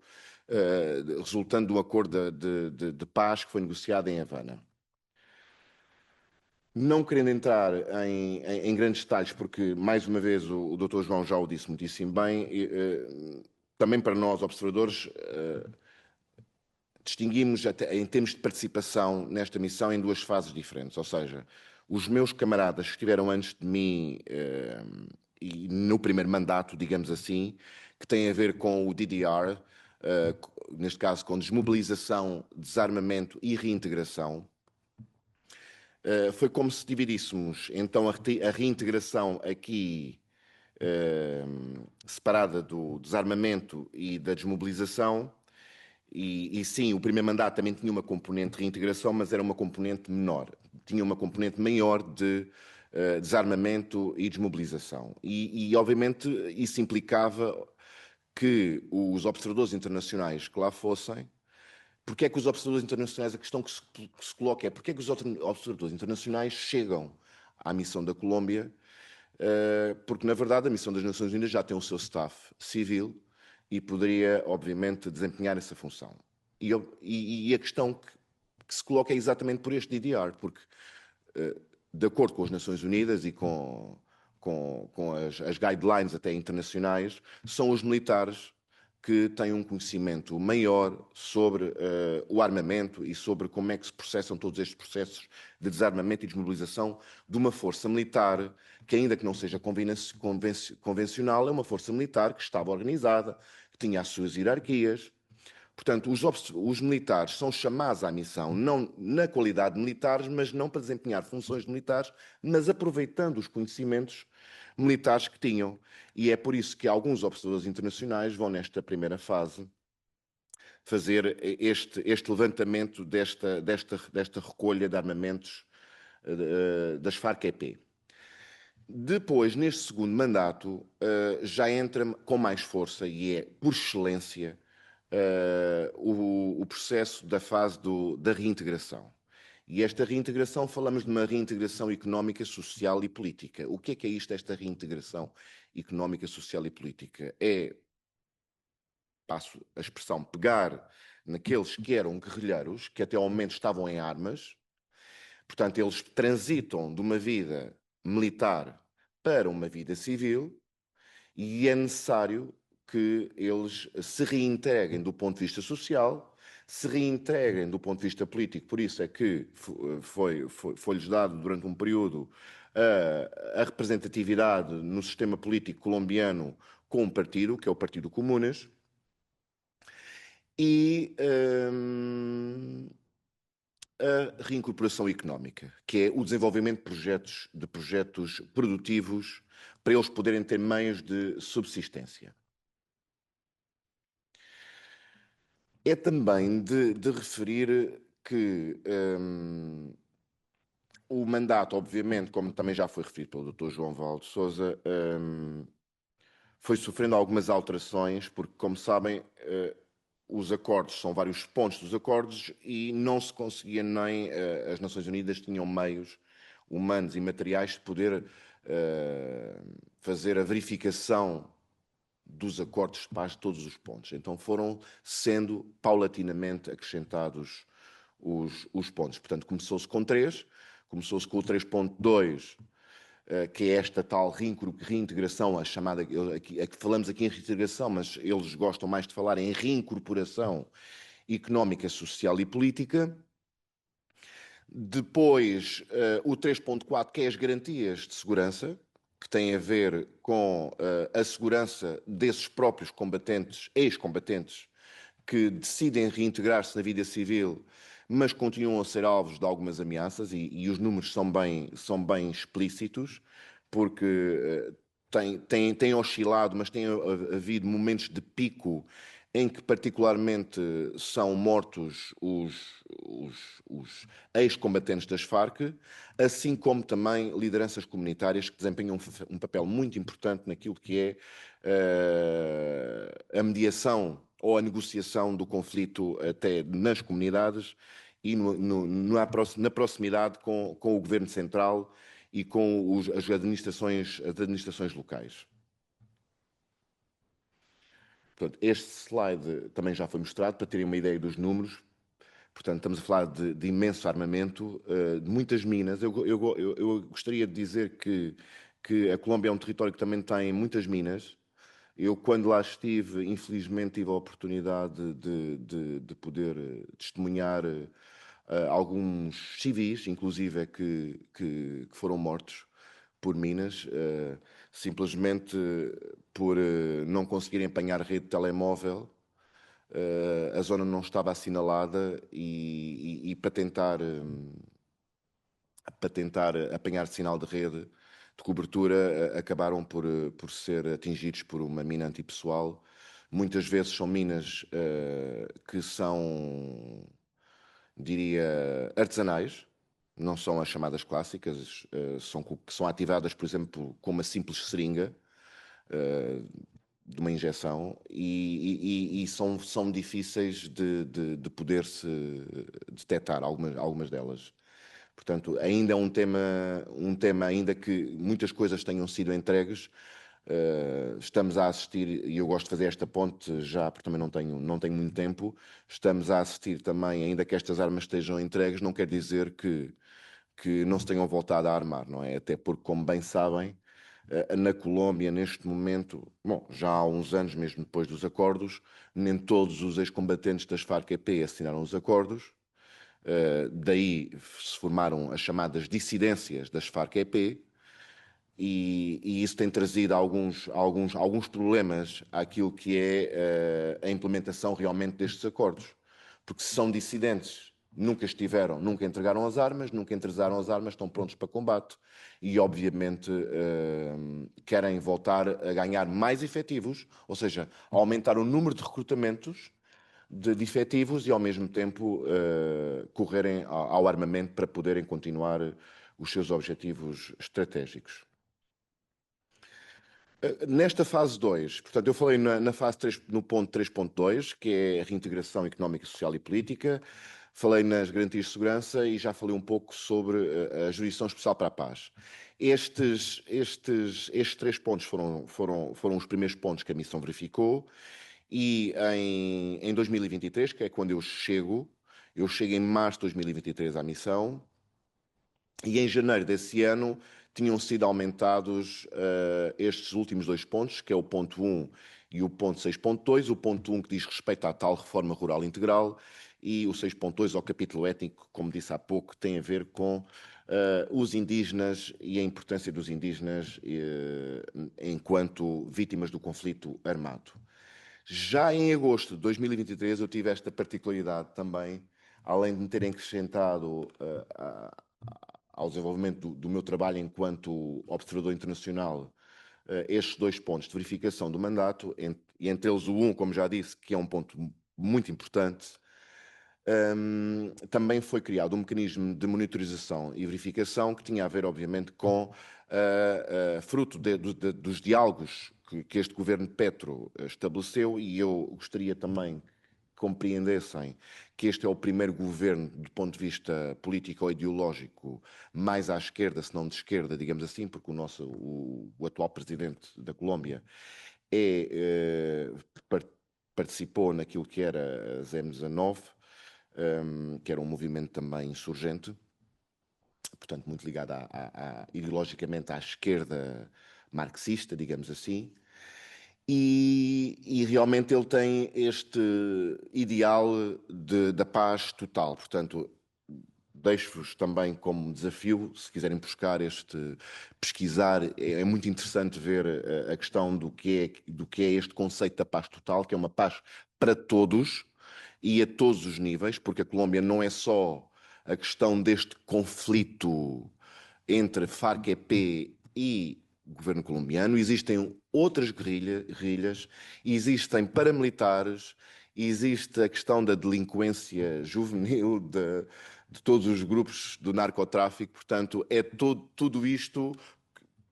resultando de um acordo de paz que foi negociado em Havana. Não querendo entrar em grandes detalhes, porque, mais uma vez, o Dr. João já o disse muitíssimo bem, também para nós, observadores, distinguimos, em termos de participação nesta missão, em duas fases diferentes. Ou seja, os meus camaradas que estiveram antes de mim, e no primeiro mandato, digamos assim, que tem a ver com o DDR, neste caso com desmobilização, desarmamento e reintegração, foi como se dividíssemos então a reintegração aqui separada do desarmamento e da desmobilização, e sim, o primeiro mandato também tinha uma componente de reintegração, mas era uma componente menor, tinha uma componente maior de desarmamento e desmobilização. E obviamente isso implicava que os observadores internacionais que lá fossem. Porque é que os observadores internacionais, a questão que se coloca é porque é que os observadores internacionais chegam à missão da Colômbia? Porque, na verdade, a missão das Nações Unidas já tem o seu staff civil e poderia, obviamente, desempenhar essa função. E a questão que se coloca é exatamente por este DDR, porque, de acordo com as Nações Unidas e com as guidelines até internacionais, são os militares que têm um conhecimento maior sobre o armamento e sobre como é que se processam todos estes processos de desarmamento e desmobilização de uma força militar que, ainda que não seja convencional, é uma força militar que estava organizada, que tinha as suas hierarquias. Portanto, os militares são chamados à missão, não na qualidade de militares, mas não para desempenhar funções de militares, mas aproveitando os conhecimentos militares que tinham. E é por isso que alguns observadores internacionais vão, nesta primeira fase, fazer este levantamento desta recolha de armamentos das Farc-EP. Depois, neste segundo mandato, já entra com mais força, e é, por excelência, o processo da fase da reintegração. E esta reintegração, falamos de uma reintegração económica, social e política. O que é isto, esta reintegração económica, social e política? É, passo a expressão, pegar naqueles que eram guerrilheiros, que até ao momento estavam em armas, portanto, eles transitam de uma vida militar para uma vida civil, e é necessário que eles se reintegrem do ponto de vista social, se reintegrem do ponto de vista político. Por isso é que foi-lhes dado durante um período a representatividade no sistema político colombiano com um partido, que é o Partido Comunes, e a reincorporação económica, que é o desenvolvimento de projetos produtivos para eles poderem ter meios de subsistência. É também de referir que o mandato, obviamente, como também já foi referido pelo Dr. João Valdo Sousa, foi sofrendo algumas alterações, porque, como sabem, os acordos, são vários pontos dos acordos e não se conseguia nem, as Nações Unidas tinham meios humanos e materiais de poder fazer a verificação dos acordos de paz de todos os pontos. Então foram sendo paulatinamente acrescentados os pontos. Portanto, começou-se com 3, começou-se com o 3.2, que é esta tal reintegração, a chamada, falamos aqui em reintegração, mas eles gostam mais de falar em reincorporação económica, social e política. Depois, o 3.4, que é as garantias de segurança, que tem a ver com a segurança desses próprios combatentes, ex-combatentes, que decidem reintegrar-se na vida civil, mas continuam a ser alvos de algumas ameaças, e os números são bem explícitos, porque têm oscilado, mas tem havido momentos de pico em que particularmente são mortos os ex-combatentes das Farc, assim como também lideranças comunitárias que desempenham um papel muito importante naquilo que é a mediação ou a negociação do conflito até nas comunidades e na proximidade com o governo central e com as administrações locais. Portanto, este slide também já foi mostrado para terem uma ideia dos números. Portanto, estamos a falar de imenso armamento, de muitas minas. Eu gostaria de dizer que a Colômbia é um território que também tem muitas minas. Eu, quando lá estive, infelizmente tive a oportunidade de poder testemunhar alguns civis, inclusive, que foram mortos por minas, simplesmente por não conseguirem apanhar rede de telemóvel. A zona não estava assinalada e para tentar apanhar sinal de rede de cobertura acabaram por ser atingidos por uma mina antipessoal. Muitas vezes são minas que são, diria, artesanais, não são as chamadas clássicas, que são ativadas, por exemplo, com uma simples seringa de uma injeção e são difíceis de poder-se detectar, algumas delas. Portanto, ainda é um tema ainda que muitas coisas tenham sido entregues. Estamos a assistir, e eu gosto de fazer esta ponte já, porque também não tenho muito tempo, estamos a assistir também, ainda que estas armas estejam entregues, não quer dizer que não se tenham voltado a armar, não é? Até porque, como bem sabem, na Colômbia, neste momento, bom, já há uns anos, mesmo depois dos acordos, nem todos os ex-combatentes das Farc-EP assinaram os acordos. Daí se formaram as chamadas dissidências das Farc-EP e isso tem trazido alguns problemas àquilo que é a implementação realmente destes acordos. Porque se são dissidentes, nunca entregaram as armas, estão prontos para combate e, obviamente, querem voltar a ganhar mais efetivos, ou seja, aumentar o número de recrutamentos de efetivos e, ao mesmo tempo, correrem ao armamento para poderem continuar os seus objetivos estratégicos. Nesta fase 2, portanto, eu falei na fase 3, no ponto 3.2, que é a reintegração económica, social e política, falei nas garantias de segurança e já falei um pouco sobre a jurisdição especial para a paz. Estes 3 pontos foram os primeiros pontos que a missão verificou e em 2023, que é quando eu chego em março de 2023 à missão e em janeiro desse ano tinham sido aumentados estes últimos 2 pontos, que é o ponto 1 e o ponto 6.2, o ponto 1 que diz respeito à tal reforma rural integral e o 6.2, ao capítulo étnico, como disse há pouco, tem a ver com os indígenas e a importância dos indígenas enquanto vítimas do conflito armado. Já em agosto de 2023 eu tive esta particularidade também, além de me terem acrescentado ao desenvolvimento do meu trabalho enquanto observador internacional estes 2 pontos de verificação do mandato, e entre eles o 1, como já disse, que é um ponto muito importante. Também foi criado um mecanismo de monitorização e verificação que tinha a ver, obviamente, com fruto dos diálogos que este governo de Petro estabeleceu, e eu gostaria também que compreendessem que este é o primeiro governo, do ponto de vista político ou ideológico, mais à esquerda, se não de esquerda, digamos assim, porque o atual presidente da Colômbia participou naquilo que era as M19, que era um movimento também insurgente, portanto muito ligado ideologicamente à esquerda marxista, digamos assim, e realmente ele tem este ideal da paz total. Portanto, deixo-vos também como desafio, se quiserem pesquisar, é muito interessante ver a questão do que é este conceito da paz total, que é uma paz para todos e a todos os níveis, porque a Colômbia não é só a questão deste conflito entre Farc-EP e governo colombiano, existem outras guerrilhas, existem paramilitares, existe a questão da delinquência juvenil, de todos os grupos do narcotráfico, portanto, tudo isto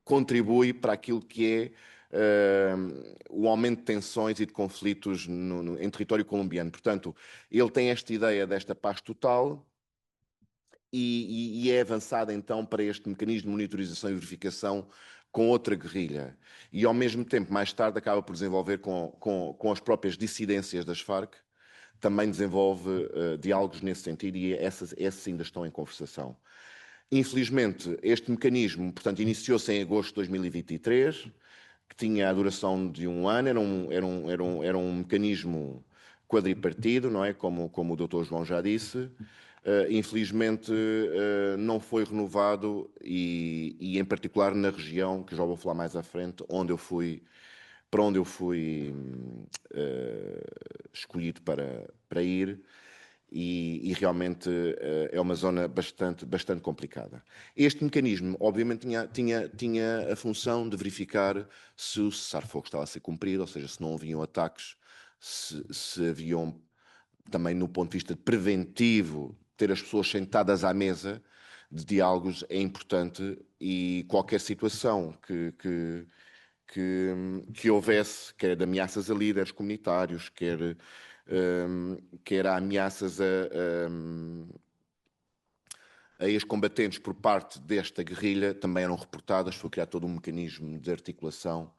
contribui para aquilo que é o aumento de tensões e de conflitos em território colombiano. Portanto, ele tem esta ideia desta paz total e é avançado então para este mecanismo de monitorização e verificação com outra guerrilha. E ao mesmo tempo, mais tarde, acaba por desenvolver com as próprias dissidências das Farc, também desenvolve diálogos nesse sentido, e essas ainda estão em conversação. Infelizmente, este mecanismo, portanto, iniciou-se em agosto de 2023, que tinha a duração de 1 ano, era um mecanismo quadripartido, não é? Como o Dr. João já disse. Infelizmente não foi renovado e em particular na região, que já vou falar mais à frente, para onde eu fui escolhido para ir, e realmente é uma zona bastante complicada. Este mecanismo, obviamente, tinha a função de verificar se o cessar-fogo estava a ser cumprido, ou seja, se não haviam ataques, se haviam, também no ponto de vista preventivo, ter as pessoas sentadas à mesa de diálogos é importante, e qualquer situação que houvesse, quer de ameaças a líderes comunitários, quer ameaças a ex-combatentes por parte desta guerrilha, também eram reportadas. Foi criado todo um mecanismo de articulação,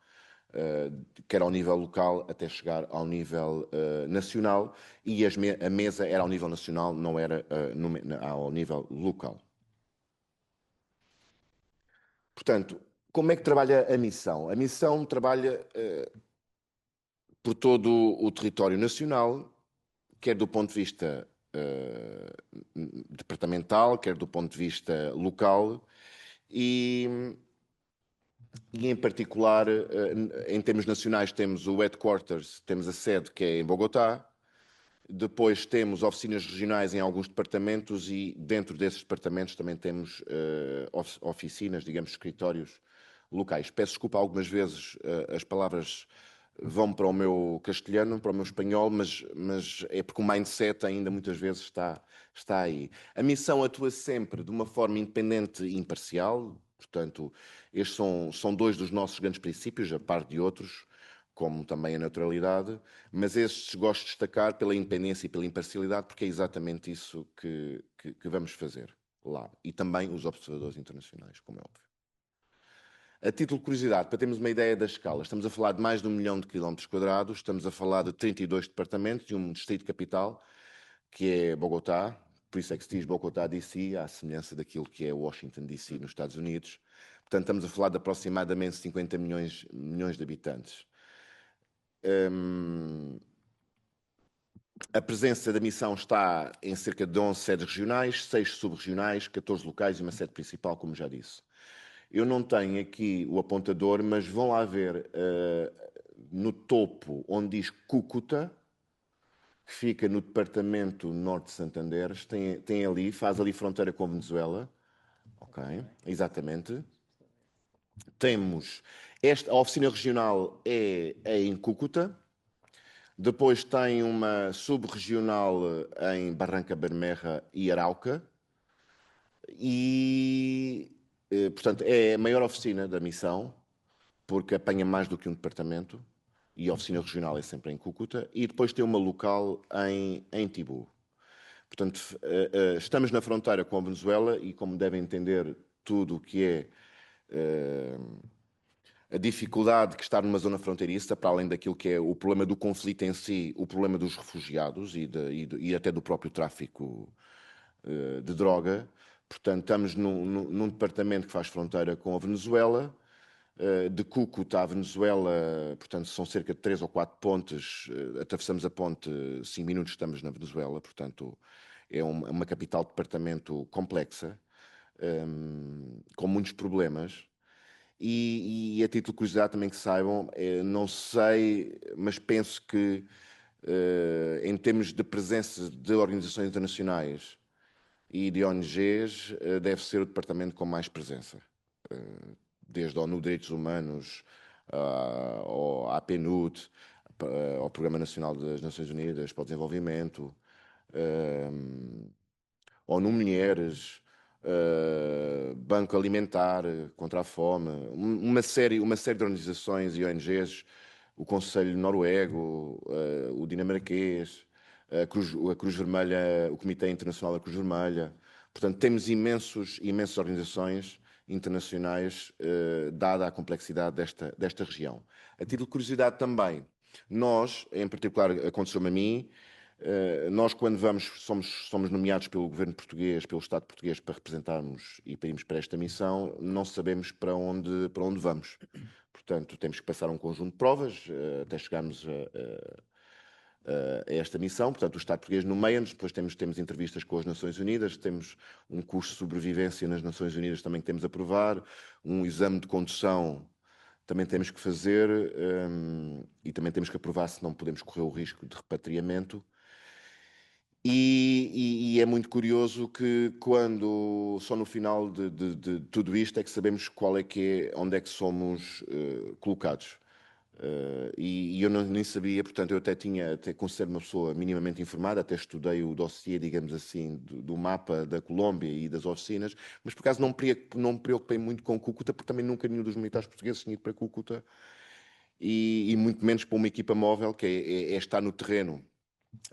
quer ao nível local até chegar ao nível nacional, e a mesa era ao nível nacional, não era ao nível local. Portanto, como é que trabalha a missão? A missão trabalha por todo o território nacional, quer do ponto de vista departamental, quer do ponto de vista local, e em particular, em termos nacionais, temos o headquarters, temos a sede, que é em Bogotá. Depois temos oficinas regionais em alguns departamentos, e dentro desses departamentos também temos oficinas, digamos, escritórios locais. Peço desculpa, algumas vezes as palavras vão para o meu castelhano, para o meu espanhol, mas é porque o mindset ainda muitas vezes está aí. A missão atua sempre de uma forma independente e imparcial, portanto, estes são 2 dos nossos grandes princípios, a par de outros, como também a neutralidade, mas estes gosto de destacar pela independência e pela imparcialidade, porque é exatamente isso que vamos fazer lá. E também os observadores internacionais, como é óbvio. A título de curiosidade, para termos uma ideia da escala, estamos a falar de mais de 1 milhão de quilómetros quadrados, estamos a falar de 32 departamentos e um distrito capital, que é Bogotá, por isso é que se diz Bogotá DC, à semelhança daquilo que é Washington DC nos Estados Unidos. Portanto, estamos a falar de aproximadamente 50 milhões de habitantes. A presença da missão está em cerca de 11 sedes regionais, 6 sub-regionais, 14 locais e uma sede principal, como já disse. Eu não tenho aqui o apontador, mas vão lá ver no topo onde diz Cúcuta, que fica no departamento norte de Santander, tem ali, faz ali fronteira com a Venezuela. Ok, exatamente. Temos a oficina regional é em Cúcuta. Depois tem uma sub-regional em Barranca Bermeja e Arauca. E, portanto, é a maior oficina da missão, porque apanha mais do que um departamento. E a oficina regional é sempre em Cúcuta. E depois tem uma local em Tibu. Portanto, estamos na fronteira com a Venezuela e, como devem entender, tudo o que é a dificuldade de estar numa zona fronteiriça, para além daquilo que é o problema do conflito em si, o problema dos refugiados e até do próprio tráfico de droga. Portanto, estamos num departamento que faz fronteira com a Venezuela. De Cúcuta à Venezuela, portanto, são cerca de 3 ou 4 pontes. Atravessamos a ponte 5 minutos, estamos na Venezuela. Portanto, é uma capital de departamento complexa, com muitos problemas. E a título de curiosidade também que saibam, não sei, mas penso que em termos de presença de organizações internacionais e de ONGs, deve ser o departamento com mais presença. Desde a ONU Direitos Humanos, à PNUD, ao Programa Nacional das Nações Unidas para o Desenvolvimento, ONU Mulheres, Banco Alimentar contra a Fome, uma série de organizações e ONGs, o Conselho Noruego, o dinamarquês, a Cruz Vermelha, o Comitê Internacional da Cruz Vermelha. Portanto, temos imensas organizações internacionais, dada a complexidade desta região. A título de curiosidade também, nós, em particular, aconteceu-me a mim, nós, quando somos nomeados pelo governo português, pelo Estado português, para representarmos e para irmos para esta missão, não sabemos para onde vamos. Portanto, temos que passar um conjunto de provas até chegarmos a esta missão. Portanto, o Estado português nomeia-nos, depois temos entrevistas com as Nações Unidas, temos um curso de sobrevivência nas Nações Unidas também que temos a aprovar, um exame de condução também temos que fazer, e também temos que aprovar se não podemos correr o risco de repatriamento. E é muito curioso que só no final de tudo isto é que sabemos onde é que somos colocados. E eu nem sabia, portanto, eu até considero uma pessoa minimamente informada, até estudei o dossiê, digamos assim, do mapa da Colômbia e das oficinas, mas por acaso não me preocupei muito com Cúcuta, porque também nunca nenhum dos militares portugueses tinha ido para Cúcuta, e muito menos para uma equipa móvel, que é estar no terreno,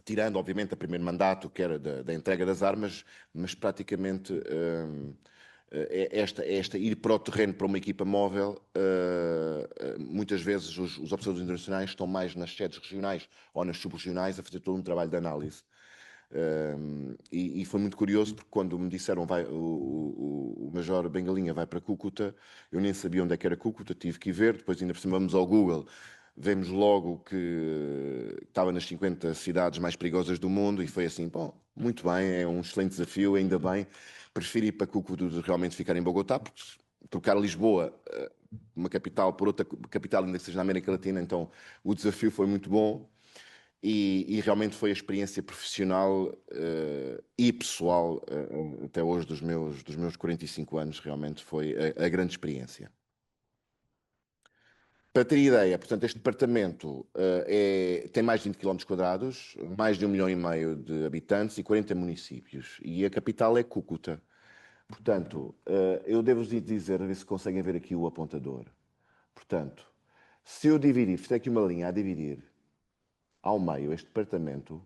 tirando, obviamente, o primeiro mandato, que era da entrega das armas, mas praticamente ir para o terreno para uma equipa móvel, muitas vezes os observadores internacionais estão mais nas sedes regionais ou nas subregionais a fazer todo um trabalho de análise. E foi muito curioso porque quando me disseram o Major Bengalinha vai para Cúcuta, eu nem sabia onde é que era Cúcuta, tive que ir ver, depois ainda por cima vamos ao Google, vemos logo que estava nas 50 cidades mais perigosas do mundo e foi assim, bom, muito bem, é um excelente desafio, ainda bem, prefiro ir para Cúcuta do que realmente ficar em Bogotá, porque trocar Lisboa, uma capital, por outra capital ainda que seja na América Latina, então o desafio foi muito bom. E realmente foi a experiência profissional e pessoal até hoje dos meus 45 anos, realmente foi a grande experiência. Para ter ideia, portanto, este departamento tem mais de 20 km², mais de 1,5 milhão de habitantes e 40 municípios. E a capital é Cúcuta. Portanto, eu devo-vos dizer, a ver se conseguem ver aqui o apontador. Portanto, se eu dividir, fizer aqui uma linha a dividir ao meio este departamento,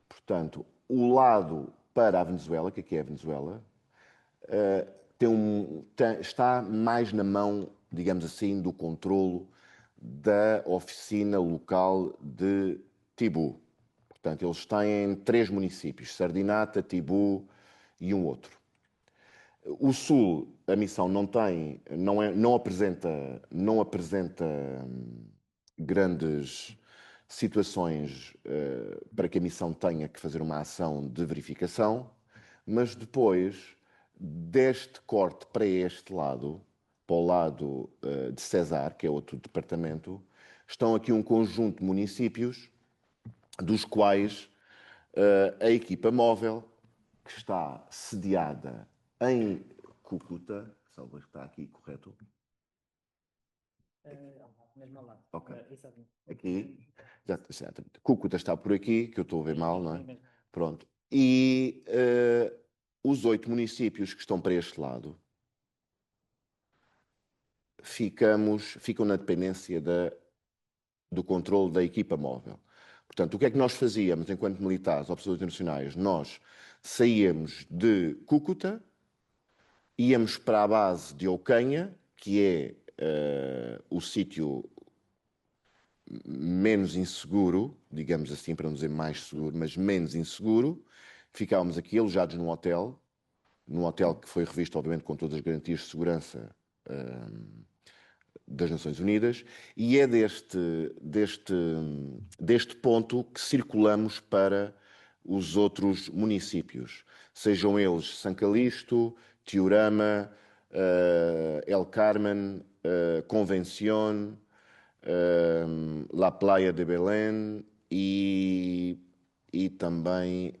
portanto, o lado para a Venezuela, que aqui é a Venezuela, está mais na mão, digamos assim, do controlo da oficina local de Tibu. Portanto, eles têm 3 municípios, Sardinata, Tibu e um outro. O Sul, a missão não apresenta grandes situações para que a missão tenha que fazer uma ação de verificação, mas depois deste corte para este lado, para o lado de Cesar, que é outro departamento, estão aqui um conjunto de municípios, dos quais a equipa móvel, que está sediada em Cúcuta, salvo que está aqui correto. Mesmo ao lado. Ok. Aqui, exatamente. Cúcuta está por aqui, que eu estou a ver mal, não é? Pronto. E os 8 municípios que estão para este lado ficam na dependência do controle da equipa móvel. Portanto, o que é que nós fazíamos enquanto militares, observadores internacionais? Nós saíamos de Cúcuta, íamos para a base de Oucanha, que é o sítio menos inseguro, digamos assim, para não dizer mais seguro, mas menos inseguro. Ficávamos aqui alojados num hotel que foi revisto, obviamente, com todas as garantias de segurança das Nações Unidas, e é deste ponto que circulamos para os outros municípios, sejam eles San Calixto, Tiurama, El Carmen, Convención, La Playa de Belém e também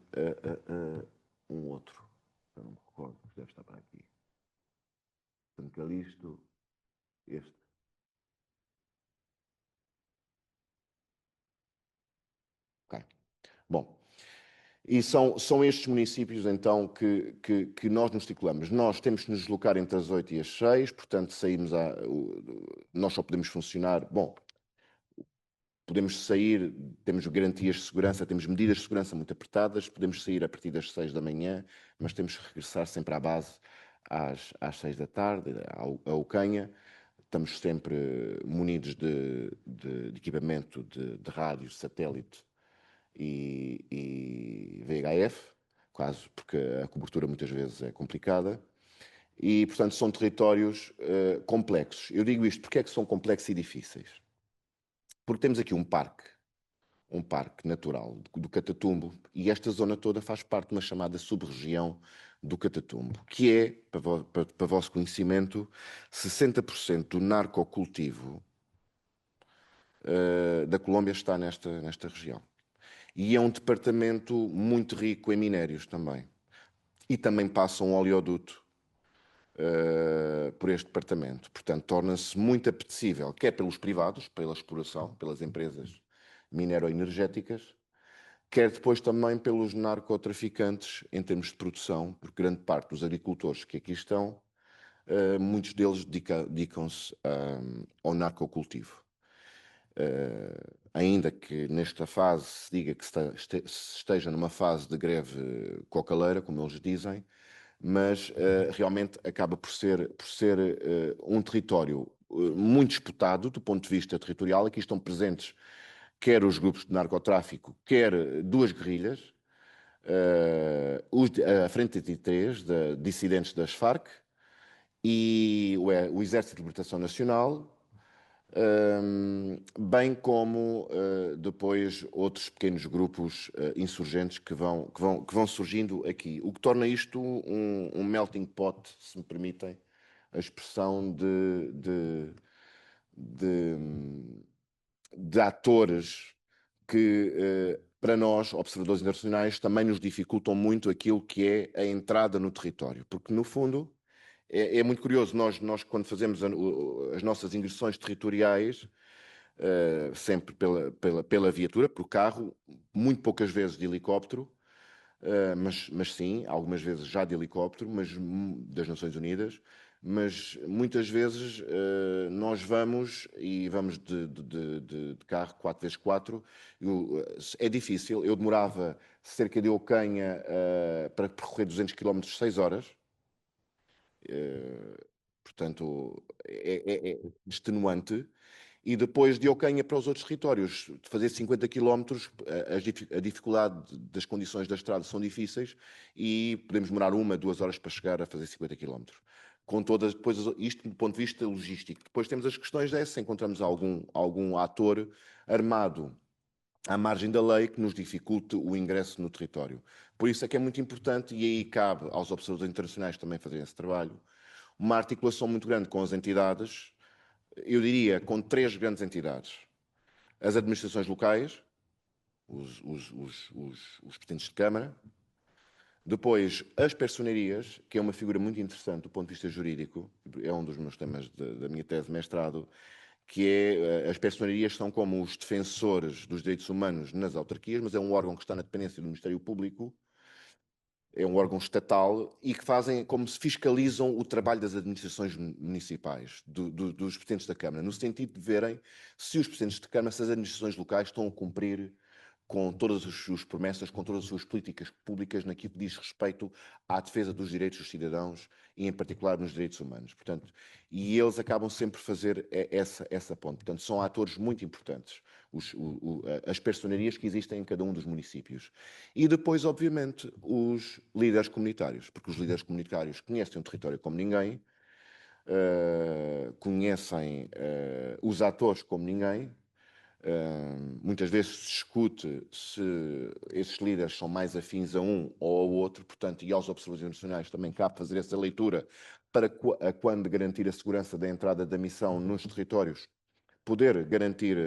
um outro, eu não me recordo, deve estar para aqui. San Calixto, este. Okay. Bom, e são estes municípios, então, que nós nos circulamos. Nós temos que nos deslocar entre as 8 e as 6, portanto, nós só podemos funcionar... Bom, podemos sair, temos garantias de segurança, temos medidas de segurança muito apertadas, podemos sair a partir das 6 da manhã, mas temos que regressar sempre à base às 6 da tarde, à Oucanha. Estamos sempre munidos de equipamento de rádio, satélite e VHF, quase, porque a cobertura muitas vezes é complicada. E, portanto, são territórios complexos. Eu digo isto porque é que são complexos e difíceis. Porque temos aqui um parque natural do Catatumbo, e esta zona toda faz parte de uma chamada sub-região do Catatumbo, que é, para vosso conhecimento, 60% do narcocultivo da Colômbia está nesta região. E é um departamento muito rico em minérios também. E também passa um oleoduto por este departamento. Portanto, torna-se muito apetecível, quer pelos privados, pela exploração, pelas empresas minero-energéticas, quer depois também pelos narcotraficantes em termos de produção, porque grande parte dos agricultores que aqui estão, muitos deles dedicam-se ao narcocultivo. Ainda que nesta fase se diga que se esteja numa fase de greve cocaleira, como eles dizem, mas realmente acaba por ser um território muito disputado do ponto de vista territorial. Aqui estão presentes quer os grupos de narcotráfico, quer duas guerrilhas, a Frente 33, de dissidentes das Farc, e o Exército de Libertação Nacional, bem como depois outros pequenos grupos insurgentes que vão surgindo aqui, o que torna isto um melting pot, se me permitem a expressão, de atores que para nós, observadores internacionais, também nos dificultam muito aquilo que é a entrada no território, porque no fundo é muito curioso, nós quando fazemos as nossas ingressões territoriais, sempre pela viatura, por carro, muito poucas vezes de helicóptero, mas sim, algumas vezes já de helicóptero, mas das Nações Unidas, mas muitas vezes nós vamos de carro 4x4, é difícil. Eu demorava cerca de Oucanha para percorrer 200 km 6 horas. Portanto, é extenuante. E depois de Oucanha para os outros territórios, de fazer 50 km, a dificuldade das condições da estrada são difíceis e podemos demorar 1-2 horas para chegar a fazer 50 km. Com todas, depois, isto do ponto de vista logístico. Depois temos as questões se encontramos algum ator armado à margem da lei que nos dificulte o ingresso no território. Por isso é que é muito importante, e aí cabe aos observadores internacionais também fazerem esse trabalho, uma articulação muito grande com as entidades, eu diria com 3 grandes entidades. As administrações locais, os presidentes de Câmara, depois as personerias, que é uma figura muito interessante do ponto de vista jurídico, é um dos meus temas da minha tese de mestrado, que é, as personerias são como os defensores dos direitos humanos nas autarquias, mas é um órgão que está na dependência do Ministério Público, é um órgão estatal e que fazem como se fiscalizam o trabalho das administrações municipais, dos presidentes da Câmara, no sentido de verem se os presidentes de Câmara, se as administrações locais estão a cumprir com todas as suas promessas, com todas as suas políticas públicas naquilo que diz respeito à defesa dos direitos dos cidadãos e, em particular, nos direitos humanos. Portanto, e eles acabam sempre a fazer essa ponte. Portanto, são atores muito importantes, as personerias que existem em cada um dos municípios. E depois, obviamente, os líderes comunitários, porque os líderes comunitários conhecem o território como ninguém, conhecem os atores como ninguém. Muitas vezes se discute se esses líderes são mais afins a um ou ao outro, portanto, e aos observadores internacionais também cabe fazer essa leitura para quando garantir a segurança da entrada da missão nos territórios, poder garantir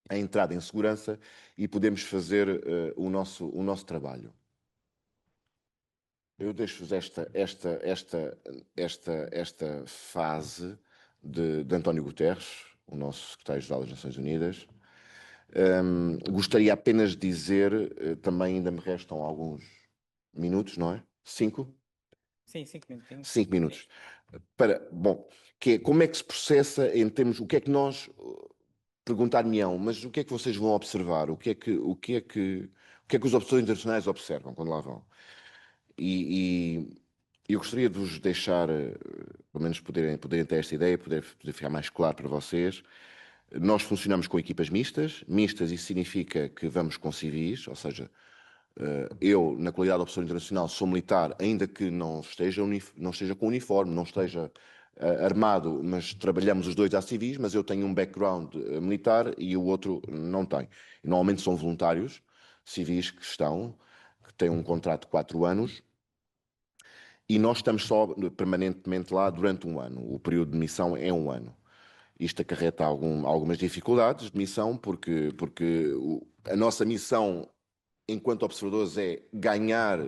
a entrada em segurança e podemos fazer o nosso trabalho. Eu deixo-vos esta fase de António Guterres, o nosso secretário-geral das Nações Unidas. Gostaria apenas de dizer, também ainda me restam alguns minutos, não é? 5? Sim, 5 minutinhos. 5 minutos. Bom, como é que se processa em termos, o que é que nós, perguntar-me-ão, mas o que é que vocês vão observar? O que é que os observadores internacionais observam quando lá vão? E eu gostaria de vos deixar, pelo menos poderem ter esta ideia, poder ficar mais claro para vocês. Nós funcionamos com equipas mistas. Mistas, isso significa que vamos com civis, ou seja, eu, na qualidade de observador internacional, sou militar, ainda que não esteja com uniforme, não esteja armado, mas trabalhamos os dois a civis, mas eu tenho um background militar e o outro não tem. E normalmente são voluntários civis que têm um contrato de 4 anos, e nós estamos só permanentemente lá durante um ano. O período de missão é um ano. Isto acarreta algumas dificuldades de missão, porque a nossa missão enquanto observadores é ganhar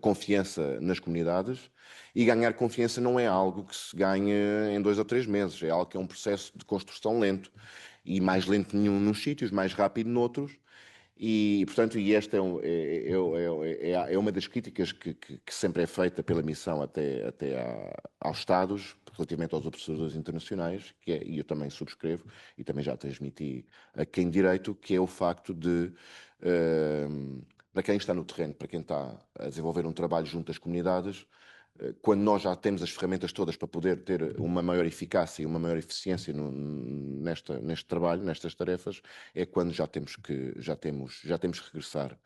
confiança nas comunidades, e ganhar confiança não é algo que se ganha em 2 ou 3 meses, é algo que é um processo de construção lento, e mais lento nos sítios, mais rápido noutros. E, portanto, esta é uma das críticas que sempre é feita pela missão até aos Estados, relativamente aos observadores internacionais, e eu também subscrevo, e também já transmiti a quem direito, que é o facto de, para quem está no terreno, para quem está a desenvolver um trabalho junto às comunidades, quando nós já temos as ferramentas todas para poder ter uma maior eficácia e uma maior eficiência neste trabalho, nestas tarefas, é quando já temos que regressar.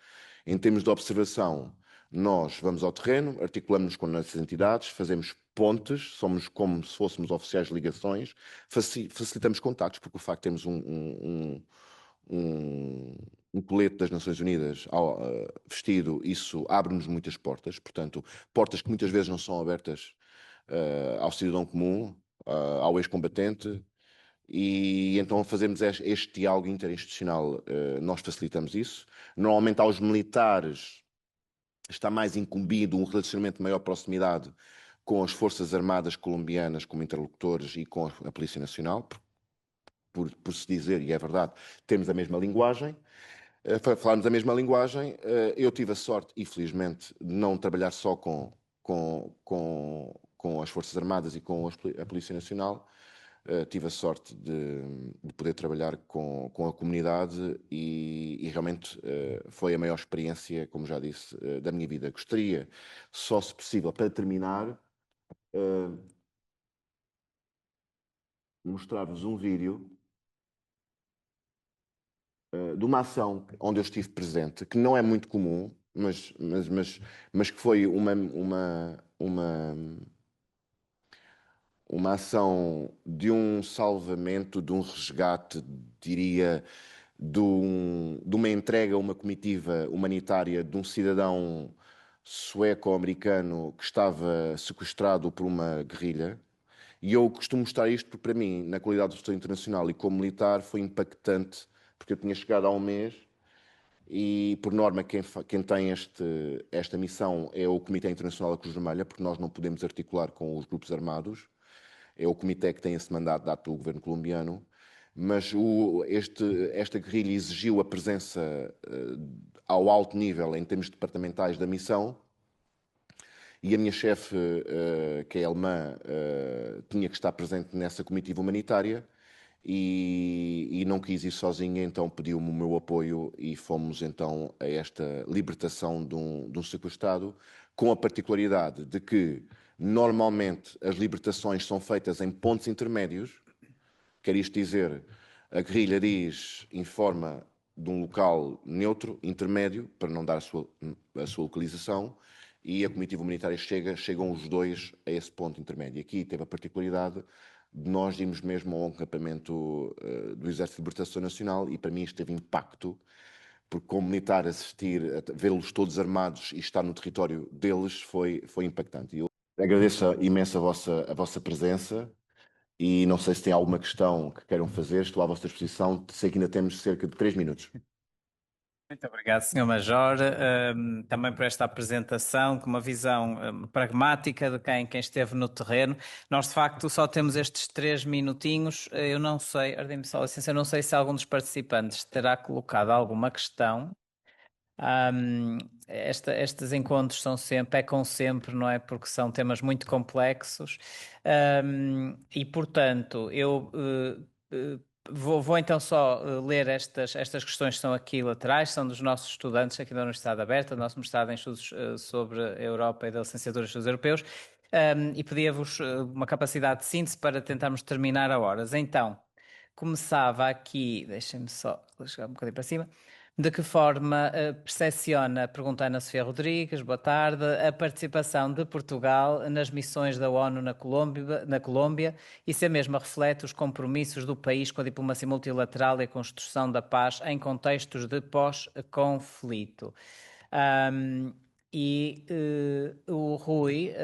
Em termos de observação, nós vamos ao terreno, articulamos-nos com essas entidades, fazemos pontes, somos como se fôssemos oficiais de ligações, facilitamos contactos, porque o facto de termos um colete das Nações Unidas vestido, isso abre-nos muitas portas, portanto, portas que muitas vezes não são abertas ao cidadão comum, ao ex-combatente, e então fazemos este diálogo interinstitucional, nós facilitamos isso. Normalmente aos militares está mais incumbido um relacionamento de maior proximidade com as Forças Armadas colombianas como interlocutores e com a Polícia Nacional, por se dizer, e é verdade, temos a mesma linguagem, falarmos a mesma linguagem. Eu tive a sorte, e felizmente, de não trabalhar só com as Forças Armadas e com a Polícia Nacional. Tive a sorte de poder trabalhar com a comunidade e realmente foi a maior experiência, como já disse, da minha vida. Gostaria, só se possível, para terminar, mostrar-vos um vídeo de uma ação onde eu estive presente, que não é muito comum, mas que foi uma ação de um salvamento, de um resgate, diria, de uma entrega a uma comitiva humanitária de um cidadão sueco-americano que estava sequestrado por uma guerrilha. E eu costumo mostrar isto porque, para mim, na qualidade de professor internacional e como militar, foi impactante, porque eu tinha chegado há um mês e, por norma, quem tem esta missão é o Comitê Internacional da Cruz Vermelha, porque nós não podemos articular com os grupos armados. É o comitê que tem esse mandato dado pelo governo colombiano. Mas esta guerrilha exigiu a presença ao alto nível, em termos departamentais, da missão. E a minha chefe, que é alemã, tinha que estar presente nessa comitiva humanitária e não quis ir sozinha, então pediu-me o meu apoio e fomos então a esta libertação de um sequestrado, com a particularidade de que normalmente as libertações são feitas em pontos intermédios. Quer isto dizer, a guerrilha informa de um local neutro, intermédio, para não dar a sua localização, e a comitiva humanitária chegam os dois a esse ponto intermédio. E aqui teve a particularidade de nós irmos mesmo ao acampamento do Exército de Libertação Nacional, e para mim isto teve impacto, porque como militar assistir, vê-los todos armados e estar no território deles foi impactante. Eu agradeço imenso a vossa presença. E não sei se tem alguma questão que queiram fazer, estou à vossa disposição. Sei que ainda temos cerca de 3 minutos. Muito obrigado, Sr. Major, também por esta apresentação, com uma visão pragmática de quem esteve no terreno. Nós, de facto, só temos estes 3 minutinhos. Eu não sei, ardei-me só a licença, eu não sei se algum dos participantes terá colocado alguma questão. Estes encontros pecam sempre, não é? Porque são temas muito complexos. E, portanto, eu vou então só ler estas questões que estão aqui laterais, são dos nossos estudantes aqui da Universidade Aberta, do nosso mestrado em estudos sobre a Europa e da licenciatura em estudos europeus, e pedia-vos uma capacidade de síntese para tentarmos terminar a horas. Então, começava aqui, deixem-me só chegar um bocadinho para cima. De que forma percepciona, pergunta Ana Sofia Rodrigues, boa tarde, a participação de Portugal nas missões da ONU na Colômbia e se a mesma reflete os compromissos do país com a diplomacia multilateral e a construção da paz em contextos de pós-conflito. O Rui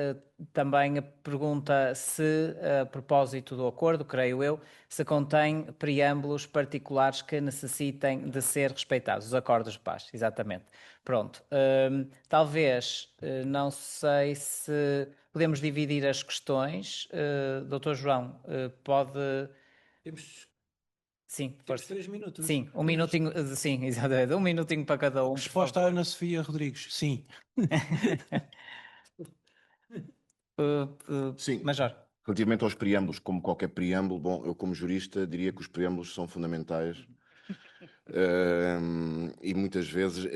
também pergunta se, a propósito do acordo, creio eu, se contém preâmbulos particulares que necessitem de ser respeitados, os acordos de paz, exatamente. Pronto. Talvez, não sei se podemos dividir as questões. Doutor João, pode... Sim, Temos força. 3 minutos. Sim, um minutinho, sim, exatamente, um minutinho para cada um. Resposta à Ana Sofia Rodrigues, sim. Sim. Major. Relativamente aos preâmbulos, como qualquer preâmbulo, bom, eu como jurista diria que os preâmbulos são fundamentais e muitas vezes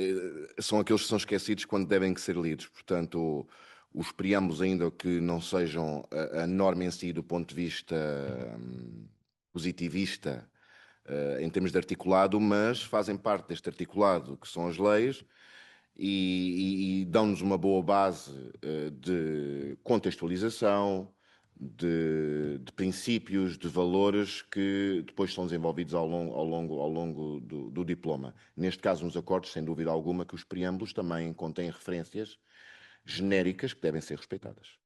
são aqueles que são esquecidos quando devem ser lidos. Portanto, os preâmbulos, ainda que não sejam a norma em si do ponto de vista positivista, em termos de articulado, mas fazem parte deste articulado, que são as leis, e dão-nos uma boa base de contextualização, de princípios, de valores que depois são desenvolvidos ao longo do diploma. Neste caso, nos acordos, sem dúvida alguma, que os preâmbulos também contêm referências genéricas que devem ser respeitadas.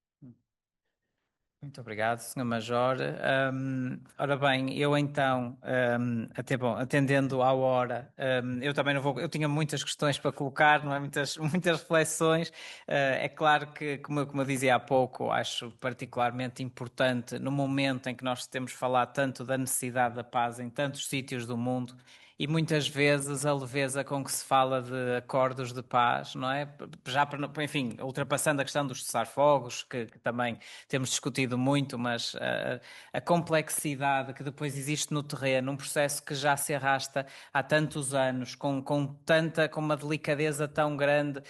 Muito obrigado, Sr. Major. Ora bem, eu então, atendendo à hora, eu também não vou, eu tinha muitas questões para colocar, não é? Muitas reflexões. É claro que, como eu dizia há pouco, acho particularmente importante no momento em que nós temos falado tanto da necessidade da paz em tantos sítios do mundo. E muitas vezes a leveza com que se fala de acordos de paz, não é? Já, enfim, ultrapassando a questão dos cessar-fogos, que também temos discutido muito, mas a complexidade que depois existe no terreno, um processo que já se arrasta há tantos anos, com uma delicadeza tão grande,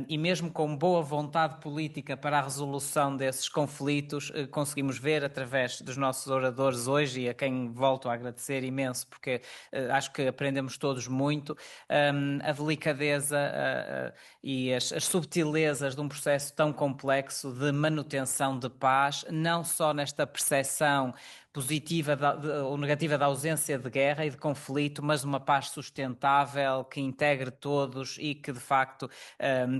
e mesmo com boa vontade política para a resolução desses conflitos, conseguimos ver através dos nossos oradores hoje, e a quem volto a agradecer imenso, porque acho que aprendemos todos muito, a delicadeza e as subtilezas de um processo tão complexo de manutenção de paz, não só nesta percepção positiva ou negativa da ausência de guerra e de conflito, mas uma paz sustentável que integre todos e que de facto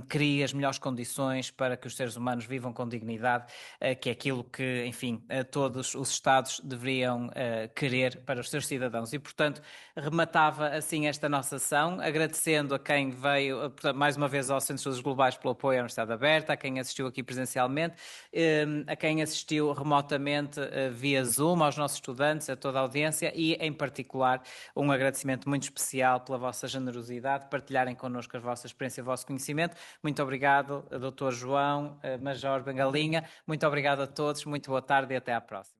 crie as melhores condições para que os seres humanos vivam com dignidade, que é aquilo que, enfim, todos os Estados deveriam querer para os seus cidadãos. E, portanto, rematava assim esta nossa sessão, agradecendo a quem veio, mais uma vez, ao Centro de Estudos Globais pelo apoio à Universidade Aberta, a quem assistiu aqui presencialmente, a quem assistiu remotamente via Zoom, aos nossos estudantes, a toda a audiência e, em particular, um agradecimento muito especial pela vossa generosidade, partilharem connosco a vossa experiência e o vosso conhecimento. Muito obrigado, Dr. João, Major Bengalinha. Muito obrigado a todos, muito boa tarde e até à próxima.